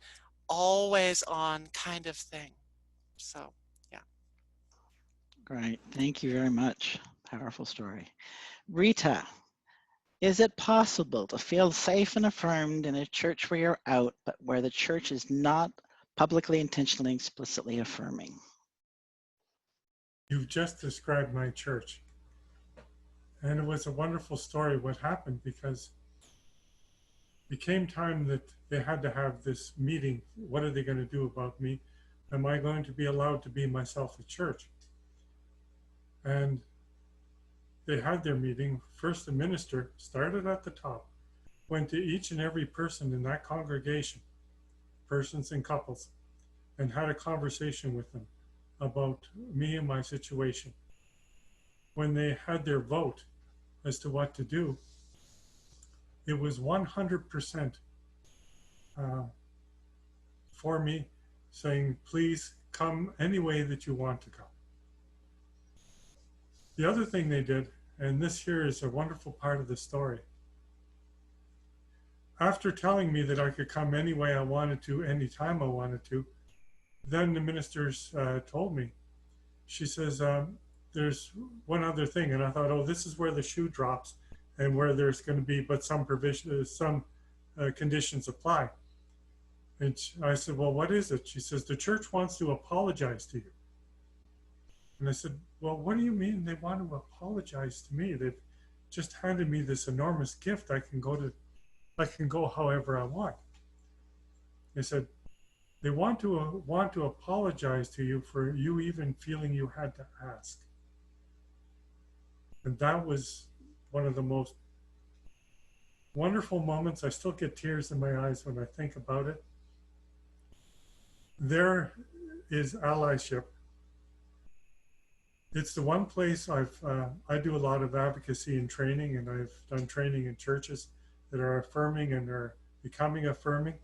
always on kind of thing. So yeah. Great, thank you very much. Powerful story. Rita, is it possible to feel safe and affirmed in a church where you're out, but where the church is not publicly, intentionally, explicitly affirming? You've just described my church. And it was a wonderful story what happened, because it came time that they had to have this meeting. What are they going to do about me? Am I going to be allowed to be myself at church? And they had their meeting. First, the minister started at the top, went to each and every person in that congregation, persons and couples, and had a conversation with them about me and my situation. When they had their vote as to what to do, it was 100% for me, saying, please come any way that you want to come. The other thing they did, and this here is a wonderful part of the story, after telling me that I could come any way I wanted to, anytime I wanted to, then the ministers told me, she says, there's one other thing. And I thought, oh, this is where the shoe drops, and where there's going to be, but some provision, some conditions apply. And I said, well, what is it? She says, the church wants to apologize to you. And I said, well, what do you mean they want to apologize to me? They've just handed me this enormous gift. I can go however I want. They said, they want to apologize to you for you even feeling you had to ask. And that was one of the most wonderful moments. I still get tears in my eyes when I think about it. There is allyship. It's the one place I do a lot of advocacy and training, and I've done training in churches that are affirming and are becoming affirming.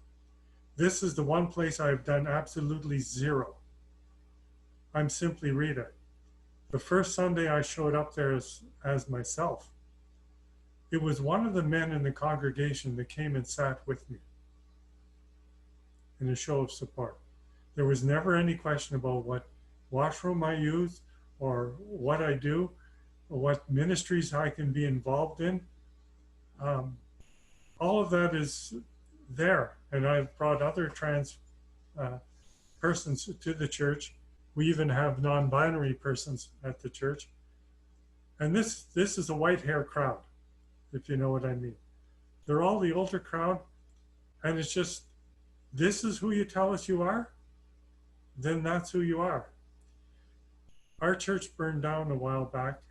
This is the one place I've done absolutely zero. I'm simply Rita. The first Sunday I showed up there as myself, it was one of the men in the congregation that came and sat with me in a show of support. There was never any question about what washroom I use or what I do or what ministries I can be involved in. All of that is there. And I've brought other trans persons to the church. We even have non-binary persons at the church. And this is a white hair crowd, if you know what I mean. They're all the older crowd, and it's just, this is who you tell us you are, then that's who you are. Our church burned down a while back,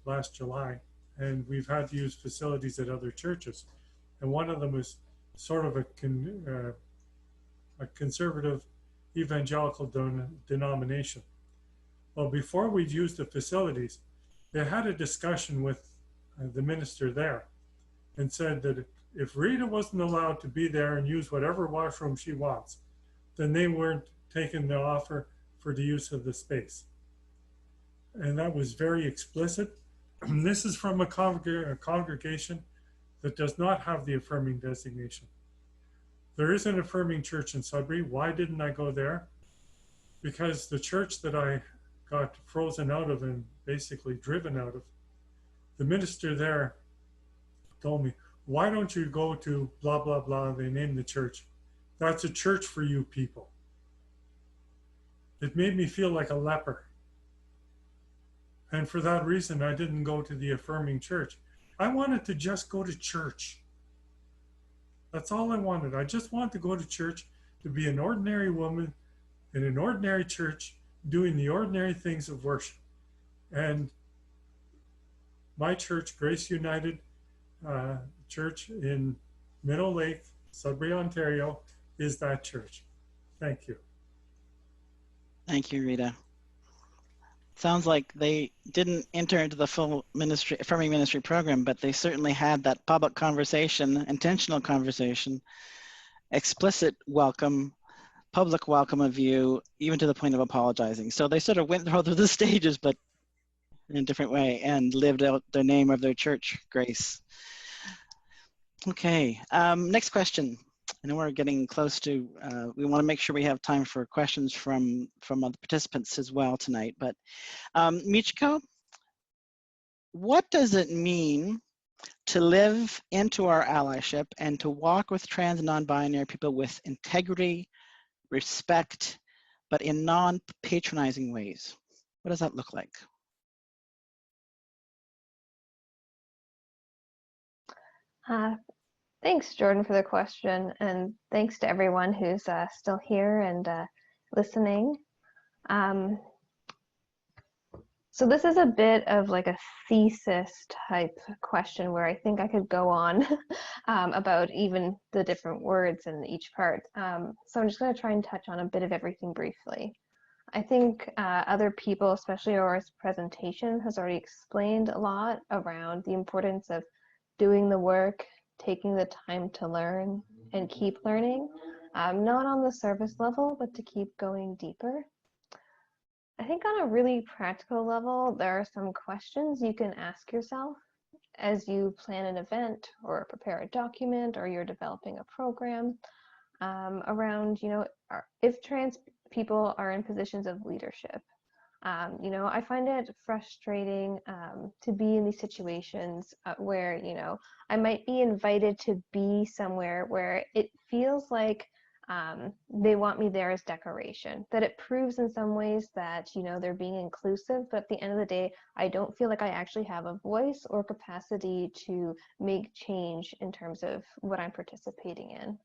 last July, and we've had to use facilities at other churches. And one of them was sort of a conservative evangelical denomination. Well, before we'd used the facilities, they had a discussion with the minister there. and said that if Rita wasn't allowed to be there and use whatever washroom she wants, then they weren't taking the offer for the use of the space. And that was very explicit. This is from a congregation that does not have the affirming designation. There is an affirming church in Sudbury. Why didn't I go there? Because the church that I got frozen out of and basically driven out of, the minister there told me, why don't you go to blah, blah, blah, they named the church. That's a church for you people. It made me feel like a leper. And for that reason, I didn't go to the affirming church. I wanted to just go to church. That's all I wanted. I just wanted to go to church, to be an ordinary woman in an ordinary church doing the ordinary things of worship. And my church, Grace United Church in Middle Lake, Sudbury, Ontario, is that church. Thank you. Thank you, Rita. Sounds like they didn't enter into the full ministry, affirming ministry program, but they certainly had that public conversation, intentional conversation, explicit welcome, public welcome of you, even to the point of apologizing. So they sort of went through the stages, but in a different way, and lived out the name of their church, Grace. Okay, next question. I know we're getting close to, we want to make sure we have time for questions from other participants as well tonight. But Michiko, what does it mean to live into our allyship and to walk with trans and non-binary people with integrity, respect, but in non-patronizing ways? What does that look like? Thanks, Jordan, for the question, and thanks to everyone who's still here and listening. So this is a bit of like a thesis type question where I think I could go on about even the different words in each part. So I'm just going to try and touch on a bit of everything briefly. I think other people, especially Aurora's presentation, has already explained a lot around the importance of doing the work, taking the time to learn and keep learning, not on the surface level, but to keep going deeper. I think on a really practical level, there are some questions you can ask yourself as you plan an event or prepare a document or you're developing a program around, you know, if trans people are in positions of leadership. You know, I find it frustrating to be in these situations where, you know, I might be invited to be somewhere where it feels like they want me there as decoration, that it proves in some ways that, you know, they're being inclusive, but at the end of the day, I don't feel like I actually have a voice or capacity to make change in terms of what I'm participating in.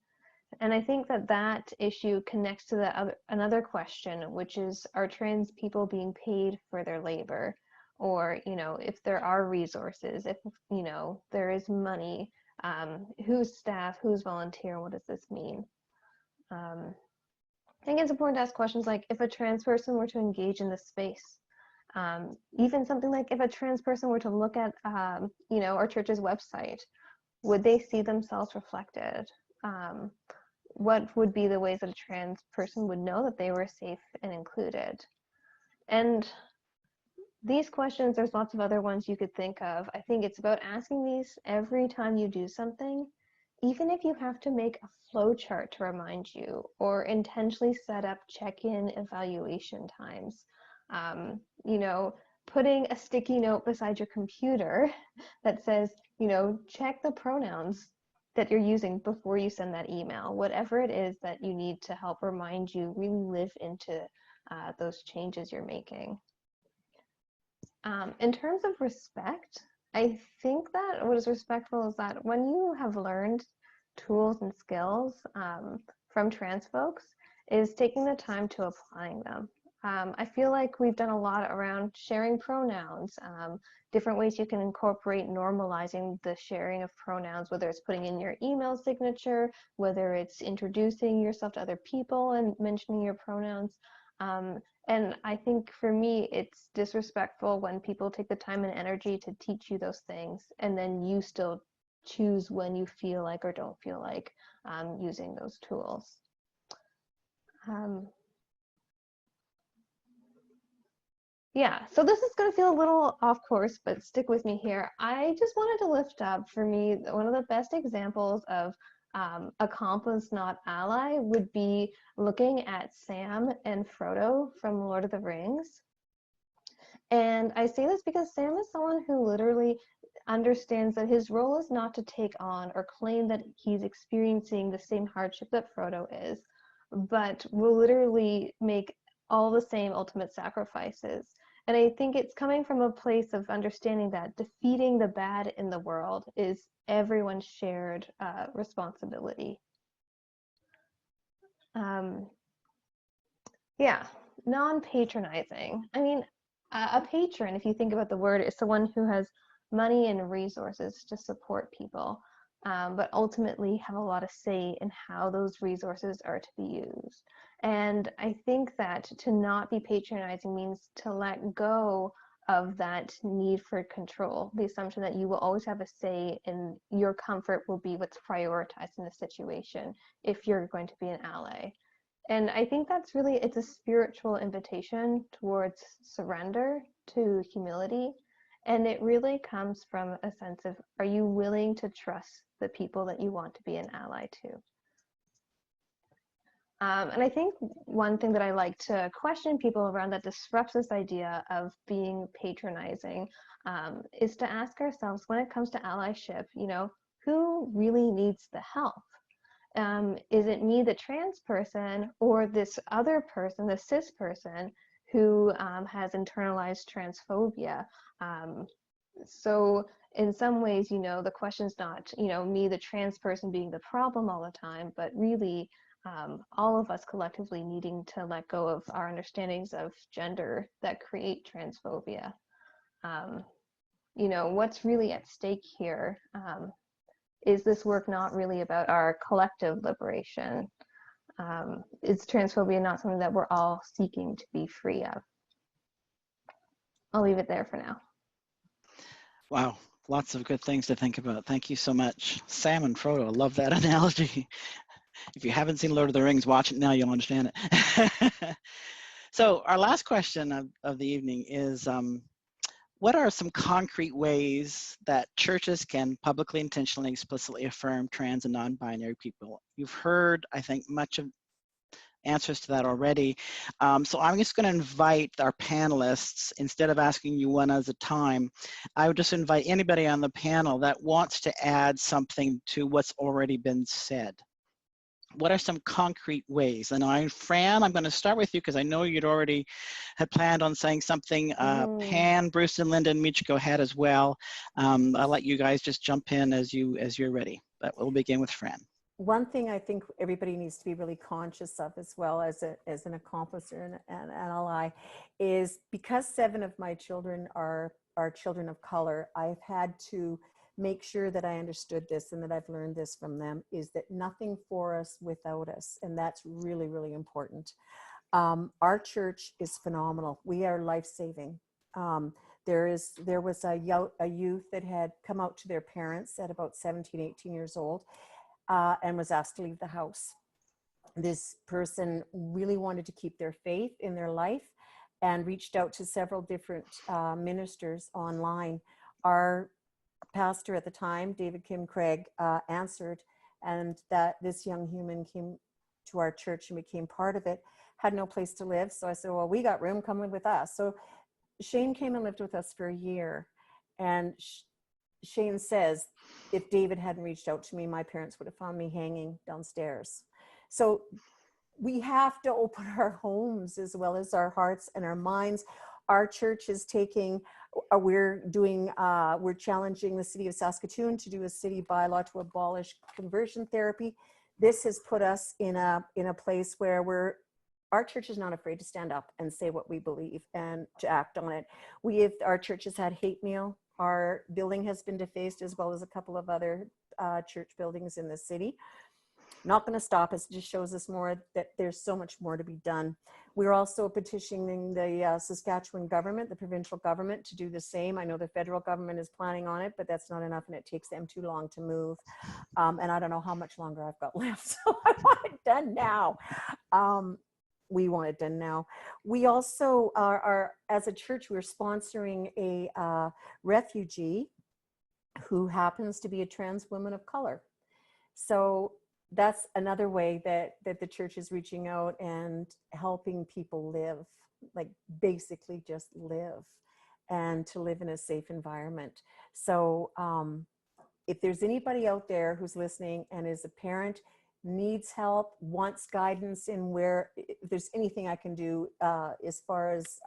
And I think that that issue connects to another question, which is, are trans people being paid for their labor? Or, you know, if there are resources, if, you know, there is money, who's staff, who's volunteer, what does this mean? I think it's important to ask questions like, if a trans person were to engage in this space, even something like if a trans person were to look at, you know, our church's website, would they see themselves reflected? What would be the ways that a trans person would know that they were safe and included? And these questions, there's lots of other ones you could think of. I think it's about asking these every time you do something, even if you have to make a flow chart to remind you or intentionally set up check-in evaluation times. You know, putting a sticky note beside your computer that says, you know, check the pronouns that you're using before you send that email, whatever it is that you need to help remind you, really live into those changes you're making. In terms of respect, I think that what is respectful is that when you have learned tools and skills from trans folks, is taking the time to applying them. I feel like we've done a lot around sharing pronouns, different ways you can incorporate normalizing the sharing of pronouns, whether it's putting in your email signature, whether it's introducing yourself to other people and mentioning your pronouns. And I think for me, it's disrespectful when people take the time and energy to teach you those things, and then you still choose when you feel like or don't feel like using those tools. Yeah, so this is going to feel a little off course, but stick with me here. I just wanted to lift up, for me, one of the best examples of accomplice, not ally, would be looking at Sam and Frodo from Lord of the Rings. And I say this because Sam is someone who literally understands that his role is not to take on or claim that he's experiencing the same hardship that Frodo is, but will literally make all the same ultimate sacrifices. And I think it's coming from a place of understanding that defeating the bad in the world is everyone's shared responsibility. Yeah, non-patronizing. I mean, a patron, if you think about the word, is someone who has money and resources to support people, but ultimately have a lot of say in how those resources are to be used. And I think that to not be patronizing means to let go of that need for control, the assumption that you will always have a say and your comfort will be what's prioritized in the situation if you're going to be an ally. And I think that's really, it's a spiritual invitation towards surrender to humility. And it really comes from a sense of, are you willing to trust the people that you want to be an ally to? And I think one thing that I like to question people around that disrupts this idea of being patronizing is to ask ourselves, when it comes to allyship, you know, who really needs the help? Is it me, the trans person, or this other person, the cis person, who has internalized transphobia? So in some ways, you know, the question's not, you know, me, the trans person, being the problem all the time, but really all of us collectively needing to let go of our understandings of gender that create transphobia. You know, what's really at stake here? Is this work not really about our collective liberation? Is transphobia not something that we're all seeking to be free of? I'll leave it there for now. Wow, lots of good things to think about. Thank you so much. Sam and Frodo, I love that analogy. If you haven't seen Lord of the Rings, watch it now, you'll understand it. So our last question of the evening is, what are some concrete ways that churches can publicly, intentionally, explicitly affirm trans and non-binary people? You've heard, I think, much of answers to that already. So I'm just going to invite our panelists, instead of asking you one at a time, I would just invite anybody on the panel that wants to add something to what's already been said. What are some concrete ways? And Fran, I'm going to start with you because I know you'd already had planned on saying something. Pan, Bruce, and Linda and Mitch, go ahead as well. I'll let you guys just jump in as you're ready. But we'll begin with Fran. One thing I think everybody needs to be really conscious of, as well as an accomplice or an ally, is because 7 of my children are children of color, I've had to make sure that I understood this and that I've learned this from them, is that nothing for us without us. And that's really, really important. Our church is phenomenal. We are life-saving. There was a youth that had come out to their parents at about 17, 18 years old and was asked to leave the house. This person really wanted to keep their faith in their life and reached out to several different ministers online. Our pastor at the time, David Kim Craig, answered, and that this young human came to our church and became part of it, had no place to live. So I said, well, we got room, come live with us. So Shane came and lived with us for a year. And Shane says, if David hadn't reached out to me, my parents would have found me hanging downstairs. So we have to open our homes as well as our hearts and our minds. Our church is taking, we're challenging the city of Saskatoon to do a city bylaw to abolish conversion therapy. This has put us in a place where our church is not afraid to stand up and say what we believe and to act on it. Our church has had hate mail. Our building has been defaced, as well as a couple of other church buildings in the city. Not going to stop us. It just shows us more that there's so much more to be done. We're also petitioning the Saskatchewan government, the provincial government, to do the same. I know the federal government is planning on it, but that's not enough, and it takes them too long to move. And I don't know how much longer I've got left, so I want it done now. We want it done now. We also are as a church, we're sponsoring a refugee who happens to be a trans woman of color. So that's another way that the church is reaching out and helping people live, like basically just live, and to live in a safe environment. So if there's anybody out there who's listening and is a parent, needs help, wants guidance in where, if there's anything I can do as far as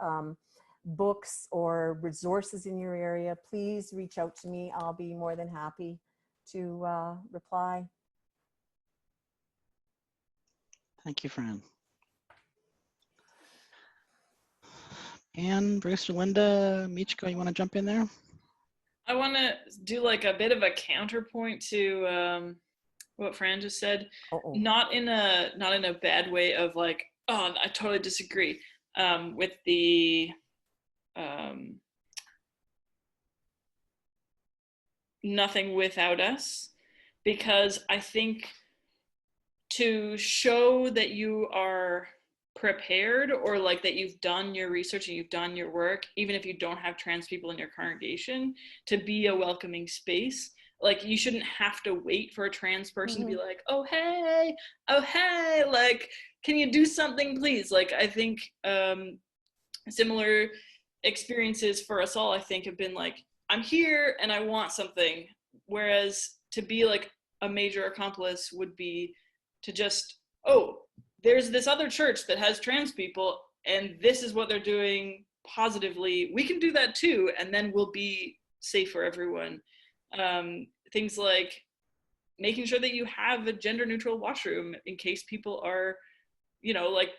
books or resources in your area, please reach out to me. I'll be more than happy to reply. Thank you, Fran. Anne, Bruce, or Linda, Michiko, you want to jump in there? I want to do like a bit of a counterpoint to what Fran just said. Not in a bad way of like, oh, I totally disagree with the nothing without us, because I think to show that you are prepared, or like that you've done your research and you've done your work, even if you don't have trans people in your congregation, to be a welcoming space. Like, you shouldn't have to wait for a trans person to be like, oh hey, like, can you do something please? Like, I think similar experiences for us all, I think, have been like, I'm here and I want something. Whereas to be like a major accomplice would be to just, oh, there's this other church that has trans people and this is what they're doing positively. We can do that too, and then we'll be safe for everyone. Things like making sure that you have a gender neutral washroom in case people are, you know, like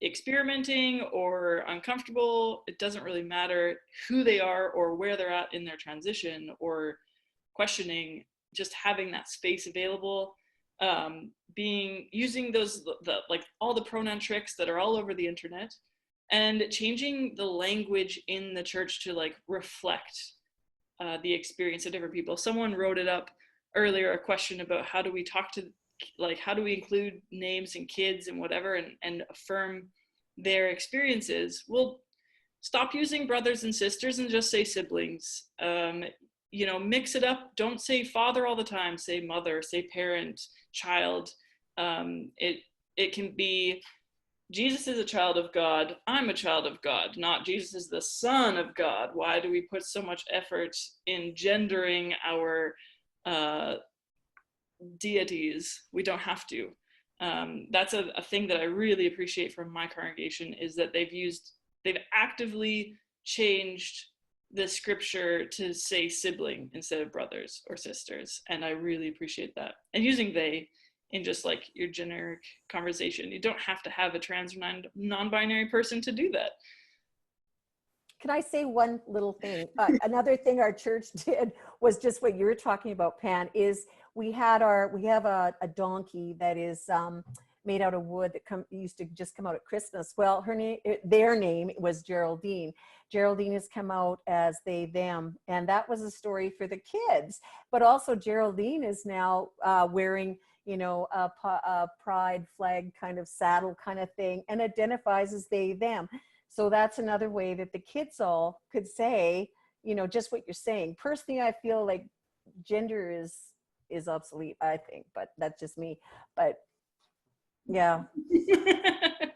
experimenting or uncomfortable. It doesn't really matter who they are or where they're at in their transition or questioning, just having that space available. Using those, like all the pronoun tricks that are all over the internet, and changing the language in the church to like reflect the experience of different people. Someone wrote it up earlier, a question about how do we talk to, like, how do we include names and kids and whatever, and affirm their experiences. Well, stop using brothers and sisters and just say siblings. You know, mix it up. Don't say father all the time. Say mother, say parent, child. It can be, Jesus is a child of God, I'm a child of God, not Jesus is the son of God. Why do we put so much effort in gendering our deities? We don't have to. That's a thing that I really appreciate from my congregation, is that they've actively changed the scripture to say sibling instead of brothers or sisters. And I really appreciate that. And using they in just like your generic conversation. You don't have to have a trans or non-binary person to do that. Can I say one little thing? Another thing our church did was just what you're talking about, Pan, is we have a donkey that is made out of wood that used to just come out at Christmas. Well, their name was Geraldine. Geraldine has come out as they, them, and that was a story for the kids. But also Geraldine is now wearing, you know, a pride flag kind of saddle kind of thing, and identifies as they, them. So that's another way that the kids all could say, you know, just what you're saying. Personally, I feel like gender is obsolete, I think, but that's just me. But yeah.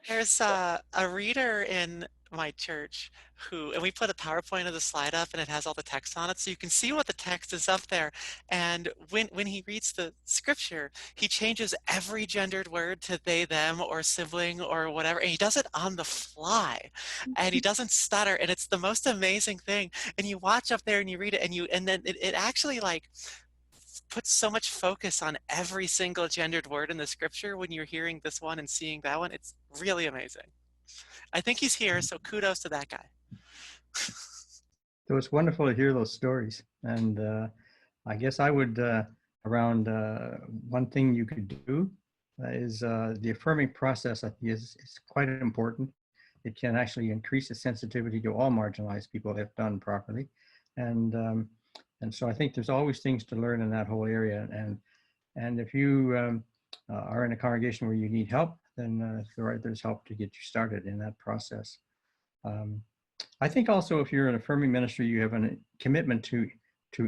There's a reader in my church who, and we put a PowerPoint of the slide up and it has all the text on it, so you can see what the text is up there. And when he reads the scripture, he changes every gendered word to they, them, or sibling, or whatever, and he does it on the fly, and he doesn't stutter, and it's the most amazing thing. And you watch up there and you read it, and then it actually like puts so much focus on every single gendered word in the scripture when you're hearing this one and seeing that one. It's really amazing. I think he's here, so kudos to that guy. So it's wonderful to hear those stories. And I guess I would, around one thing you could do the affirming process, I think, is quite important. It can actually increase the sensitivity to all marginalized people if done properly. And so I think there's always things to learn in that whole area. And if you are in a congregation where you need help, then there's help to get you started in that process. I think also if you're an affirming ministry, you have a commitment to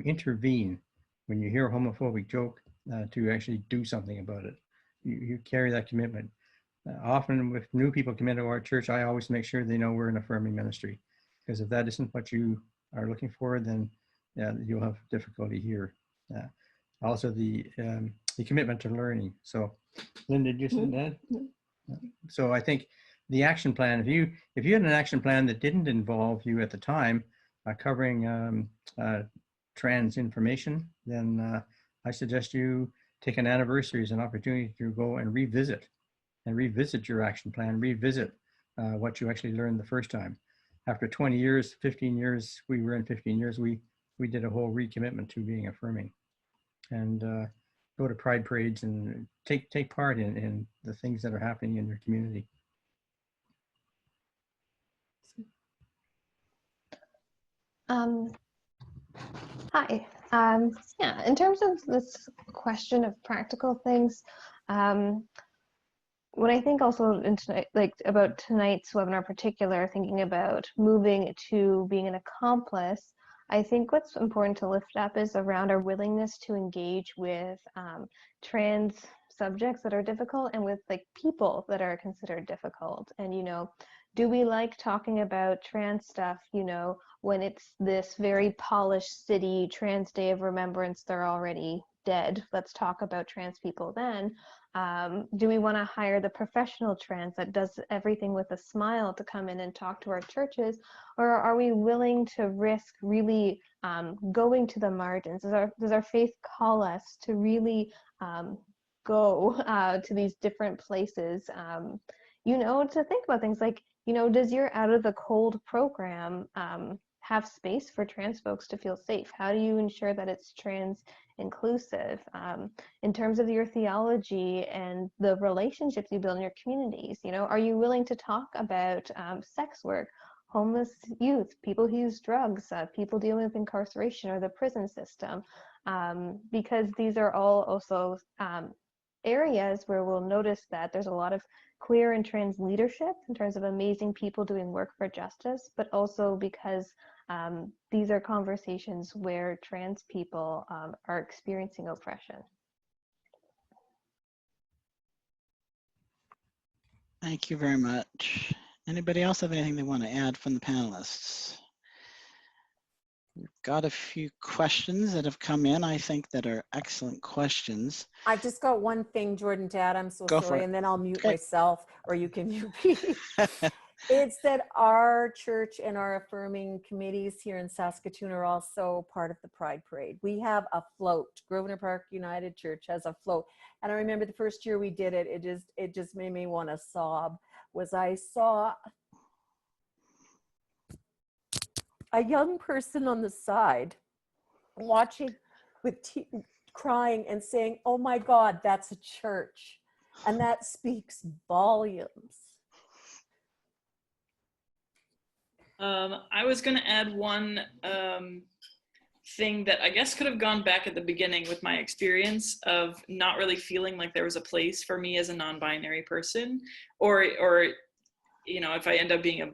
intervene when you hear a homophobic joke, to actually do something about it. You carry that commitment. Often with new people come into our church, I always make sure they know we're an affirming ministry, because if that isn't what you are looking for, then you'll have difficulty here. Also the commitment to learning. So Linda, did you say that? So I think the action plan, if you had an action plan that didn't involve you at the time covering trans information, then I suggest you take an anniversary as an opportunity to go and revisit your action plan, revisit what you actually learned the first time. After 20 years, 15 years, we were in 15 years, we did a whole recommitment to being affirming, and go to pride parades and take part in the things that are happening in your community. Hi. Yeah, in terms of this question of practical things, when I think also about tonight's webinar in particular, thinking about moving to being an accomplice, I think what's important to lift up is around our willingness to engage with trans subjects that are difficult and with people that are considered difficult. And, do we like talking about trans stuff, when it's this very polished city, Trans Day of Remembrance, they're already dead. Let's talk about trans people then. Do we want to hire the professional trans that does everything with a smile to come in and talk to our churches? Or are we willing to risk really going to the margins? Does our faith call us to really go to these different places, to think about things like, does your Out of the Cold program have space for trans folks to feel safe? How do you ensure that it's trans inclusive? In terms of your theology and the relationships you build in your communities, are you willing to talk about sex work, homeless youth, people who use drugs, people dealing with incarceration or the prison system? Because these are all also areas where we'll notice that there's a lot of queer and trans leadership in terms of amazing people doing work for justice, but also because these are conversations where trans people are experiencing oppression. Thank you very much. Anybody else have anything they want to add from the panelists? We've got a few questions that have come in, I think, that are excellent questions. I've just got one thing, Jordan, to add. I'm so Go for sorry, it. and then I'll mute Okay. myself, or you can mute me. It's that our church and our affirming committees here in Saskatoon are also part of the Pride Parade. We have a float. Grosvenor Park United Church has a float. And I remember the first year we did it, it just made me want to sob, was I saw a young person on the side watching with crying and saying, "Oh my God, that's a church." And that speaks volumes. I was going to add one thing that I guess could have gone back at the beginning with my experience of not really feeling like there was a place for me as a non-binary person, or if I end up being a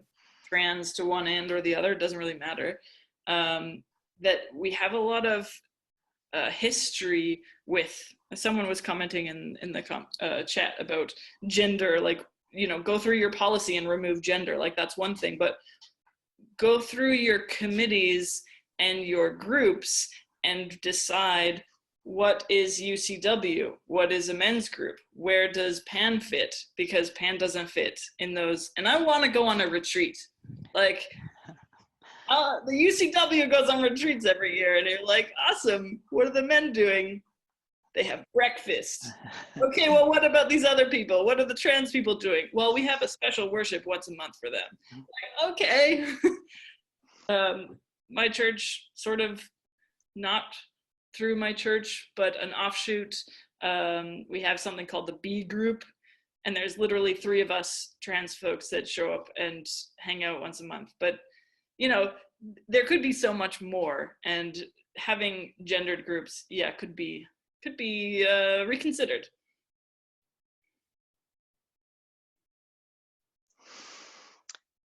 trans to one end or the other, it doesn't really matter. That we have a lot of history with, someone was commenting in the chat about gender, go through your policy and remove gender, that's one thing, but go through your committees and your groups and decide what is UCW, what is a men's group, where does PAN fit, because PAN doesn't fit in those. And I want to go on a retreat. The UCW goes on retreats every year, and you're like, awesome, what are the men doing? They have breakfast. Okay, well, what about these other people? What are the trans people doing? Well, we have a special worship once a month for them. Okay. My church, sort of not through my church, but an offshoot, We have something called the B group, and there's literally 3 of us trans folks that show up and hang out once a month. But, you know, there could be so much more, and having gendered groups, yeah, could be reconsidered.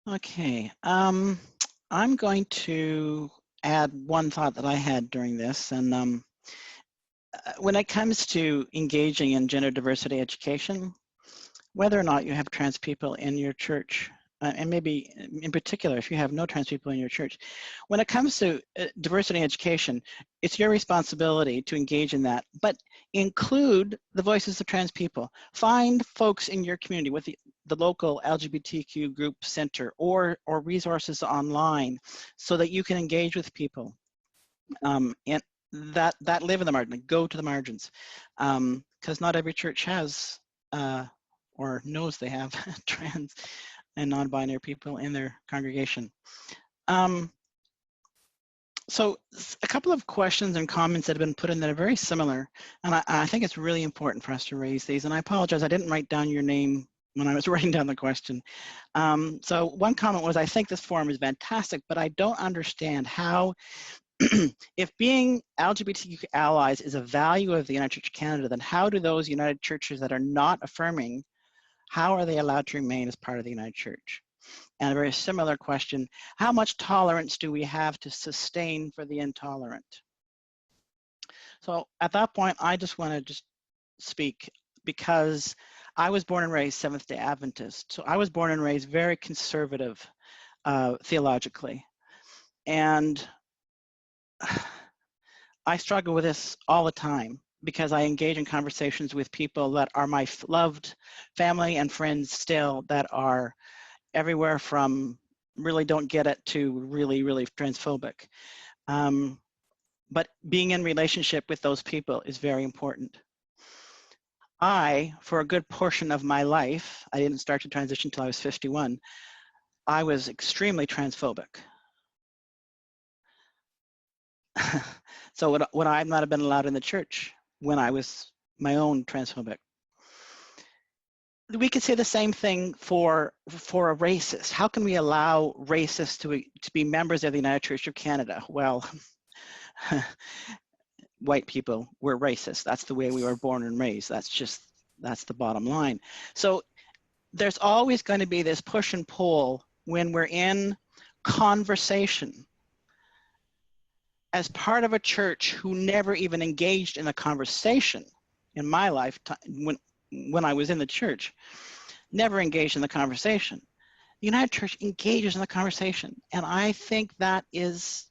Okay, I'm going to add one thought that I had during this, and when it comes to engaging in gender diversity education, whether or not you have trans people in your church, and maybe in particular if you have no trans people in your church, when it comes to diversity education, it's your responsibility to engage in that, but include the voices of trans people. Find folks in your community with the local LGBTQ group center or resources online so that you can engage with people and that live in the margin, go to the margins, because not every church has or knows they have trans and non-binary people in their congregation. So a couple of questions and comments that have been put in that are very similar, and I think it's really important for us to raise these, and I apologize, I didn't write down your name when I was writing down the question. So one comment was, I think this forum is fantastic, but I don't understand how, if being LGBTQ allies is a value of the United Church of Canada, then how do those United Churches that are not affirming, how are they allowed to remain as part of the United Church? And a very similar question, how much tolerance do we have to sustain for the intolerant? So at that point, I just want to just speak because I was born and raised Seventh-day Adventist. So I was born and raised very conservative theologically. And I struggle with this all the time because I engage in conversations with people that are my loved family and friends still, that are everywhere from really don't get it to really, really transphobic. But being in relationship with those people is very important. For a good portion of my life, I didn't start to transition until I was 51, I was extremely transphobic. So would I not have been allowed in the church when I was my own transphobic? We could say the same thing for a racist. How can we allow racists to be members of the United Church of Canada? Well, white people, we're racist. That's the way we were born and raised. That's the bottom line. So there's always going to be this push and pull when we're in conversation as part of a church who never even engaged in a conversation in my lifetime, when I was in the church, never engaged in the conversation. The United Church engages in the conversation, and I think that is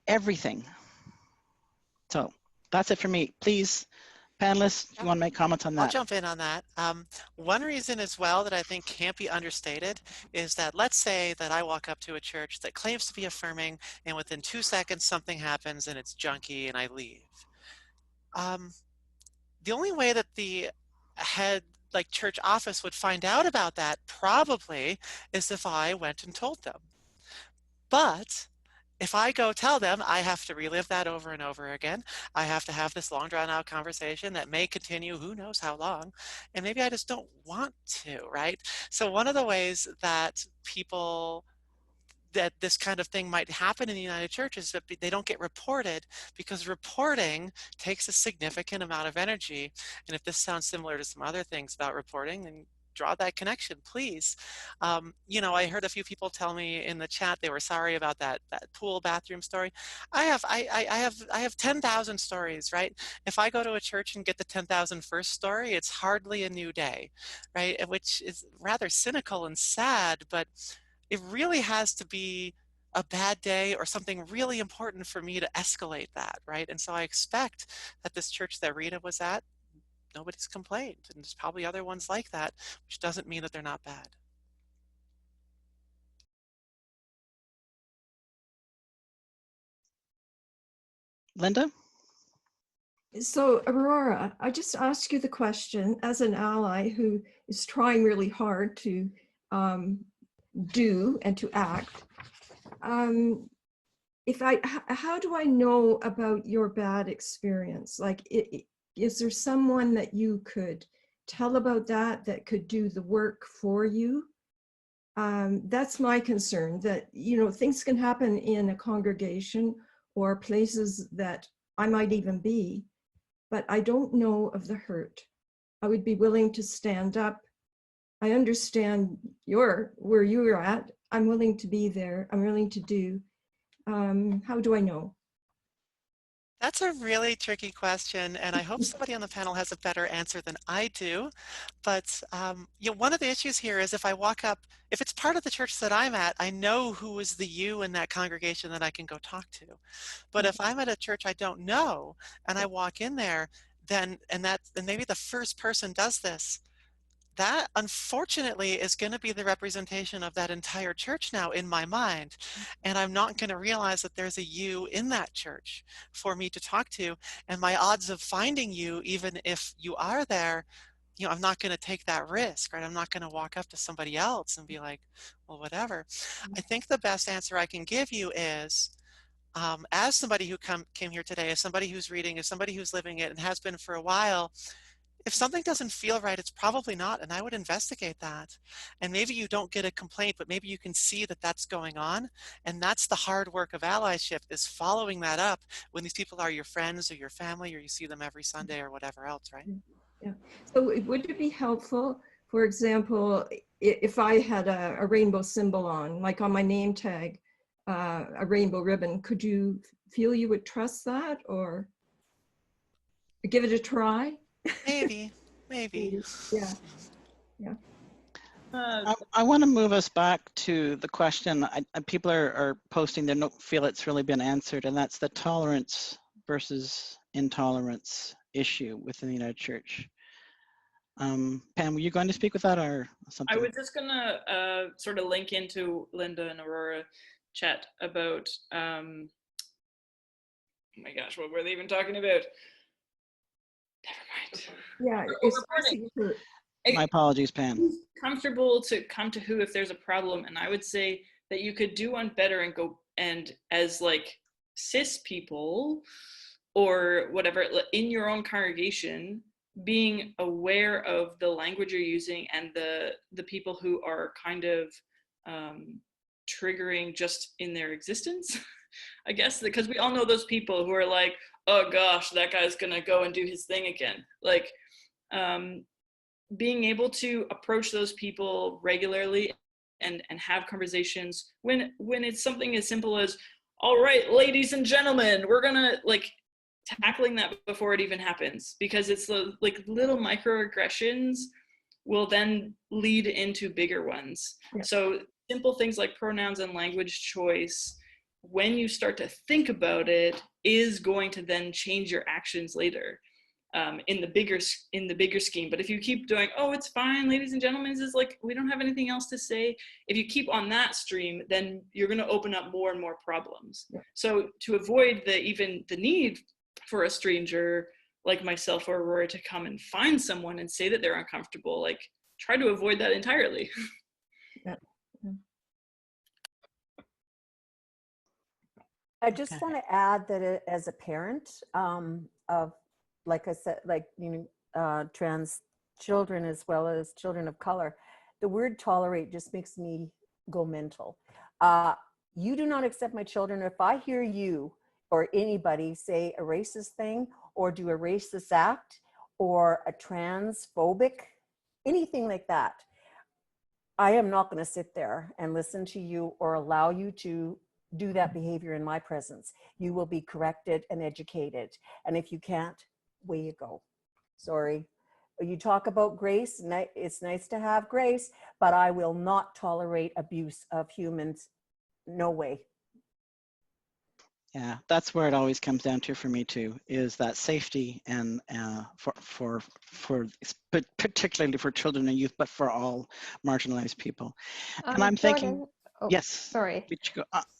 everything. So that's it for me. Please, panelists, if you want to make comments on that. I'll jump in on that. One reason as well that I think can't be understated is that, let's say that I walk up to a church that claims to be affirming, and within 2 seconds something happens and it's junky and I leave. The only way that the head church office would find out about that probably is if I went and told them. But if I go tell them, I have to relive that over and over again. I have to have this long drawn out conversation that may continue who knows how long, and maybe I just don't want to, right? So one of the ways that this kind of thing might happen in the United Church is that they don't get reported, because reporting takes a significant amount of energy. And if this sounds similar to some other things about reporting, then draw that connection, please. You know, I heard a few people tell me in the chat they were sorry about that pool bathroom story. I have 10,000 stories, right? If I go to a church and get the 10,001st story, it's hardly a new day, right? Which is rather cynical and sad, but it really has to be a bad day or something really important for me to escalate that, right? And so I expect that this church that Rita was at, nobody's complained, and there's probably other ones like that, which doesn't mean that they're not bad. Linda? So, Aurora, I just ask you the question as an ally who is trying really hard to do and to act. How do I know about your bad experience? Like, is there someone that you could tell about that could do the work for you? That's my concern, that, you know, things can happen in a congregation or places that I might even be, but I don't know of the hurt. I would be willing to stand up. I understand where you're at. I'm willing to be there. I'm willing to do. How do I know? That's a really tricky question, and I hope somebody on the panel has a better answer than I do. But you know, one of the issues here is if I walk up, if it's part of the church that I'm at, I know who is the you in that congregation that I can go talk to. But if I'm at a church I don't know and I walk in there, then and maybe the first person does this, that unfortunately is going to be the representation of that entire church now in my mind. And I'm not going to realize that there's a you in that church for me to talk to. And my odds of finding you, even if you are there, you know, I'm not going to take that risk, right? I'm not going to walk up to somebody else and be like, well, whatever. I think the best answer I can give you is, as somebody who came here today, as somebody who's reading, as somebody who's living it and has been for a while, if something doesn't feel right, it's probably not, and I would investigate that. And maybe you don't get a complaint, but maybe you can see that that's going on, and that's the hard work of allyship, is following that up when these people are your friends or your family, or you see them every Sunday or whatever else, right? Yeah. So would it be helpful, for example, if I had a rainbow symbol on, like on my name tag, a rainbow ribbon, could you feel you would trust that, or give it a try? Maybe. Yeah. I want to move us back to the question. People are posting, they don't feel it's really been answered, and that's the tolerance versus intolerance issue within the United Church. Pam, were you going to speak with that or something? I was just gonna sort of link into Linda and Aurora chat about, oh my gosh, what were they even talking about? Never mind. Yeah, especially for, my apologies, Pam. Who's comfortable to come to who if there's a problem? And I would say that you could do one better and go, and as like cis people or whatever in your own congregation, being aware of the language you're using and the people who are kind of triggering just in their existence, I guess, because we all know those people who are like, oh gosh, that guy's gonna go and do his thing again. Like, being able to approach those people regularly and have conversations when it's something as simple as, all right, ladies and gentlemen, we're gonna, like, tackling that before it even happens, because it's like little microaggressions will then lead into bigger ones. Yeah. So simple things like pronouns and language choice, when you start to think about it, is going to then change your actions later. In the bigger scheme. But if you keep doing, oh, it's fine, ladies and gentlemen, this is like, we don't have anything else to say. If you keep on that stream, then you're going to open up more and more problems. Yeah. So to avoid even the need for a stranger like myself or Aurora to come and find someone and say that they're uncomfortable, like, try to avoid that entirely. Yeah. I just want to add that as a parent of, like I said, like, you know, trans children as well as children of color, the word tolerate just makes me go mental. You do not accept my children. If I hear you or anybody say a racist thing or do a racist act or a transphobic, anything like that, I am not going to sit there and listen to you or allow you to do that behavior in my presence. You will be corrected and educated. And if you can't, way you go. Sorry. You talk about grace, it's nice to have grace, but I will not tolerate abuse of humans. No way. Yeah, that's where it always comes down to for me too, is that safety, and for particularly for children and youth, but for all marginalized people. And I'm thinking, Jordan, oh, yes, sorry.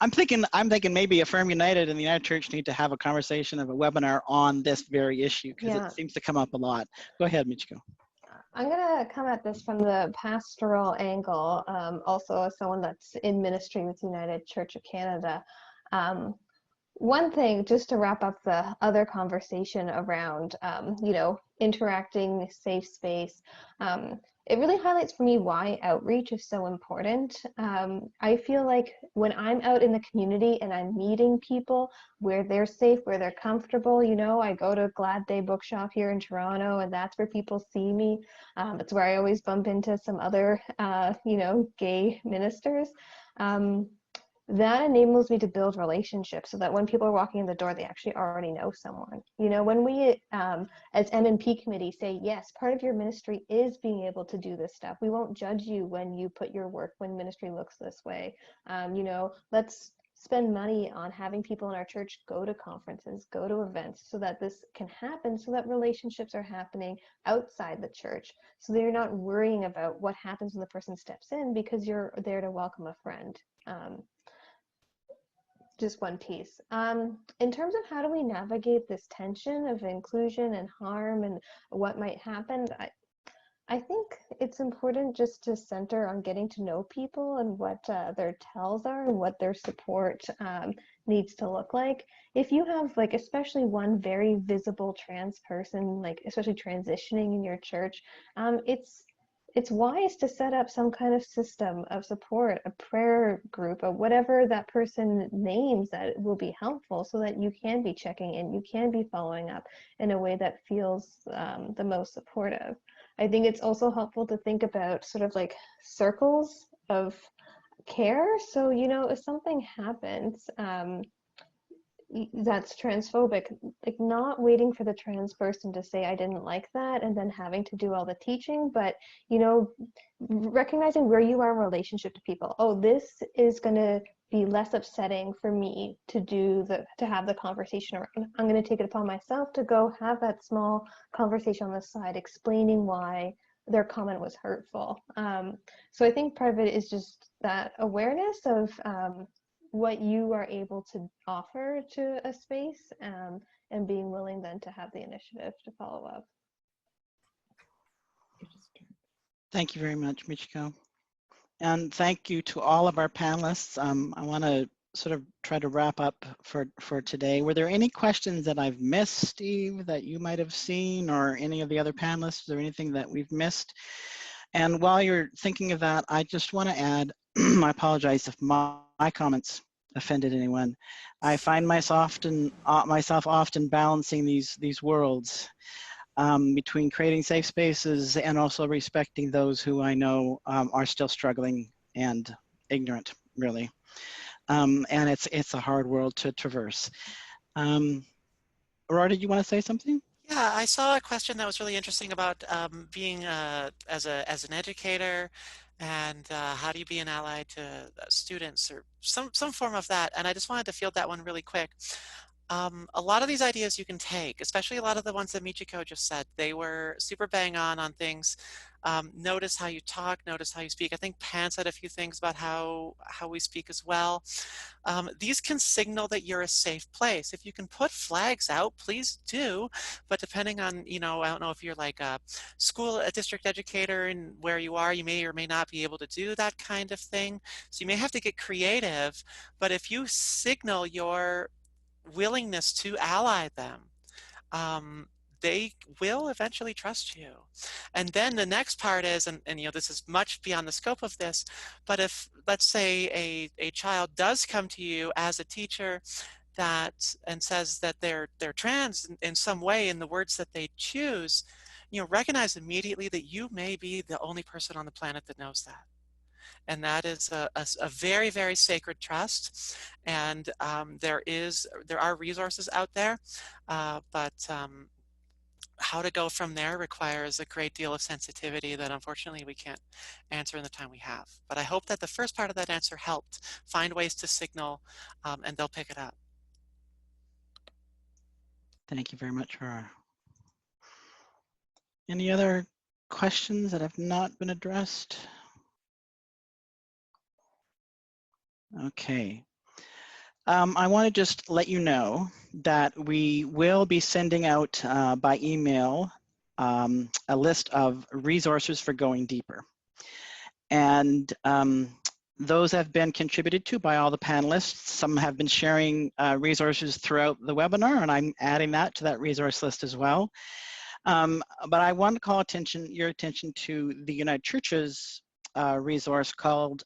I'm thinking maybe Affirm United and the United Church need to have a conversation of a webinar on this very issue, because it seems to come up a lot. Go ahead, Michiko. I'm going to come at this from the pastoral angle, also as someone that's in ministry with United Church of Canada. One thing, just to wrap up the other conversation around, interacting, safe space, it really highlights for me why outreach is so important. I feel like when I'm out in the community and I'm meeting people where they're safe, where they're comfortable, I go to Glad Day Bookshop here in Toronto, and that's where people see me. It's where I always bump into some other, gay ministers. That enables me to build relationships so that when people are walking in the door, they actually already know someone. When we, as MNP committee, say, yes, part of your ministry is being able to do this stuff. We won't judge you when you put your work, when ministry looks this way. Let's spend money on having people in our church go to conferences, go to events, so that this can happen, so that relationships are happening outside the church, so that you're not worrying about what happens when the person steps in, because you're there to welcome a friend. Just one piece. In terms of how do we navigate this tension of inclusion and harm and what might happen, I think it's important just to center on getting to know people and what their tells are and what their support needs to look like. If you have, like, especially one very visible trans person, like especially transitioning in your church, it's wise to set up some kind of system of support, a prayer group, or whatever that person names that will be helpful, so that you can be checking in, you can be following up in a way that feels the most supportive. I think it's also helpful to think about sort of like circles of care. So, if something happens, that's transphobic, like not waiting for the trans person to say I didn't like that and then having to do all the teaching, but recognizing where you are in relationship to people. Oh, this is going to be less upsetting for me to have the conversation around. I'm going to take it upon myself to go have that small conversation on the side explaining why their comment was hurtful. So I think part of it is just that awareness of what you are able to offer to a space, and being willing then to have the initiative to follow up. Thank you very much, Michiko. And thank you to all of our panelists. I want to sort of try to wrap up for today. Were there any questions that I've missed, Steve, that you might have seen, or any of the other panelists? Is there anything that we've missed? And while you're thinking of that, I just want to add, I apologize if my comments offended anyone. I find myself often balancing these worlds between creating safe spaces and also respecting those who I know are still struggling and ignorant, really. And it's a hard world to traverse. Aurora, did you want to say something? Yeah, I saw a question that was really interesting about being as an educator, and how do you be an ally to students, or some form of that. And I just wanted to field that one really quick. A lot of these ideas you can take, especially a lot of the ones that Michiko just said, they were super bang on things. Notice how you talk, notice how you speak. I think Pan said a few things about how we speak as well. These can signal that you're a safe place. If you can put flags out, please do. But depending on, I don't know if you're like a district educator and where you are, you may or may not be able to do that kind of thing. So you may have to get creative. But if you signal your willingness to ally them, they will eventually trust you. And then the next part is, and this is much beyond the scope of this, but if, let's say, a child does come to you as a teacher and says that they're trans in some way in the words that they choose, recognize immediately that you may be the only person on the planet that knows that. And that is a very, very sacred trust. And there are resources out there, but how to go from there requires a great deal of sensitivity that unfortunately we can't answer in the time we have. But I hope that the first part of that answer helped find ways to signal, and they'll pick it up. Thank you very much, Aurora. Any other questions that have not been addressed? Okay. I want to just let you know that we will be sending out by email a list of resources for going deeper. And Those have been contributed to by all the panelists. Some have been sharing resources throughout the webinar, and I'm adding that to that resource list as well. But I want to call your attention to the United Church's resource called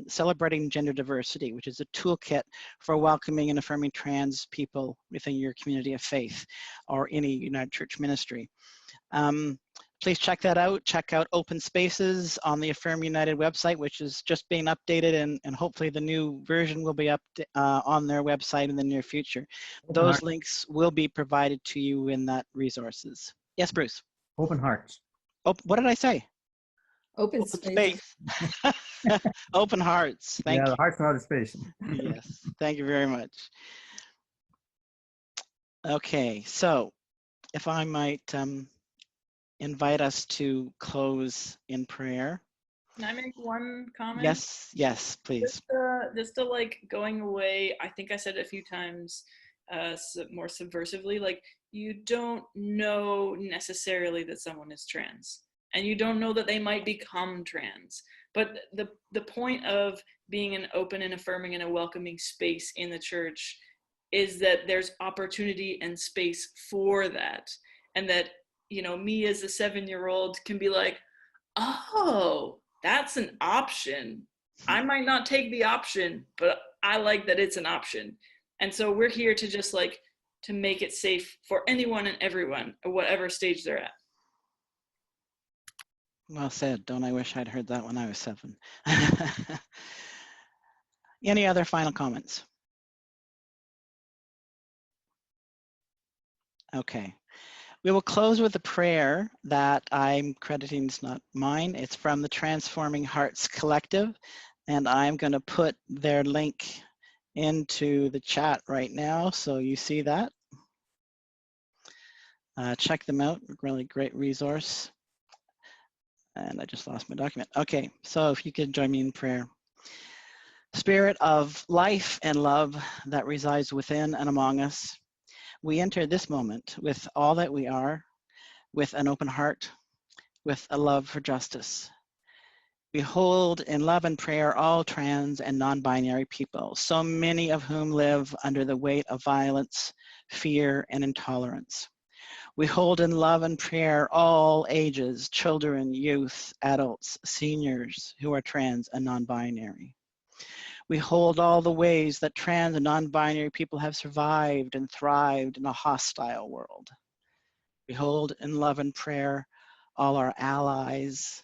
Celebrating Gender Diversity, which is a toolkit for welcoming and affirming trans people within your community of faith or any United Church ministry. Please check that out. Check out Open Spaces on the Affirm United website, which is just being updated, and hopefully the new version will be up on their website in the near future. Those links will be provided to you in that resources. Yes, Bruce? Open Hearts. Oh, what did I say? Open space. Open Hearts. Thank Yeah, you. the heart's not a space. Yes, thank you very much. Okay, so if I might invite us to close in prayer. Can I make one comment? Yes, please. Just to like going away, I think I said it a few times more subversively, like you don't know necessarily that someone is trans, and you don't know that they might become trans. But the point of being an open and affirming and a welcoming space in the church is that there's opportunity and space for that. And that, you know, me as a 7-year-old can be like, oh, that's an option. I might not take the option, but I like that it's an option. And so we're here to just like, to make it safe for anyone and everyone at whatever stage they're at. Well said. Don't I wish I'd heard that when I was 7. Any other final comments? Okay. We will close with a prayer that I'm crediting, it's not mine, it's from the Transforming Hearts Collective, and I'm going to put their link into the chat right now, so you see that. Check them out, really great resource. And I just lost my document. Okay, so if you could join me in prayer. Spirit of life and love that resides within and among us, we enter this moment with all that we are, with an open heart, with a love for justice. We hold in love and prayer all trans and non-binary people, so many of whom live under the weight of violence, fear, and intolerance. We hold in love and prayer all ages, children, youth, adults, seniors who are trans and non-binary. We hold all the ways that trans and non-binary people have survived and thrived in a hostile world. We hold in love and prayer all our allies,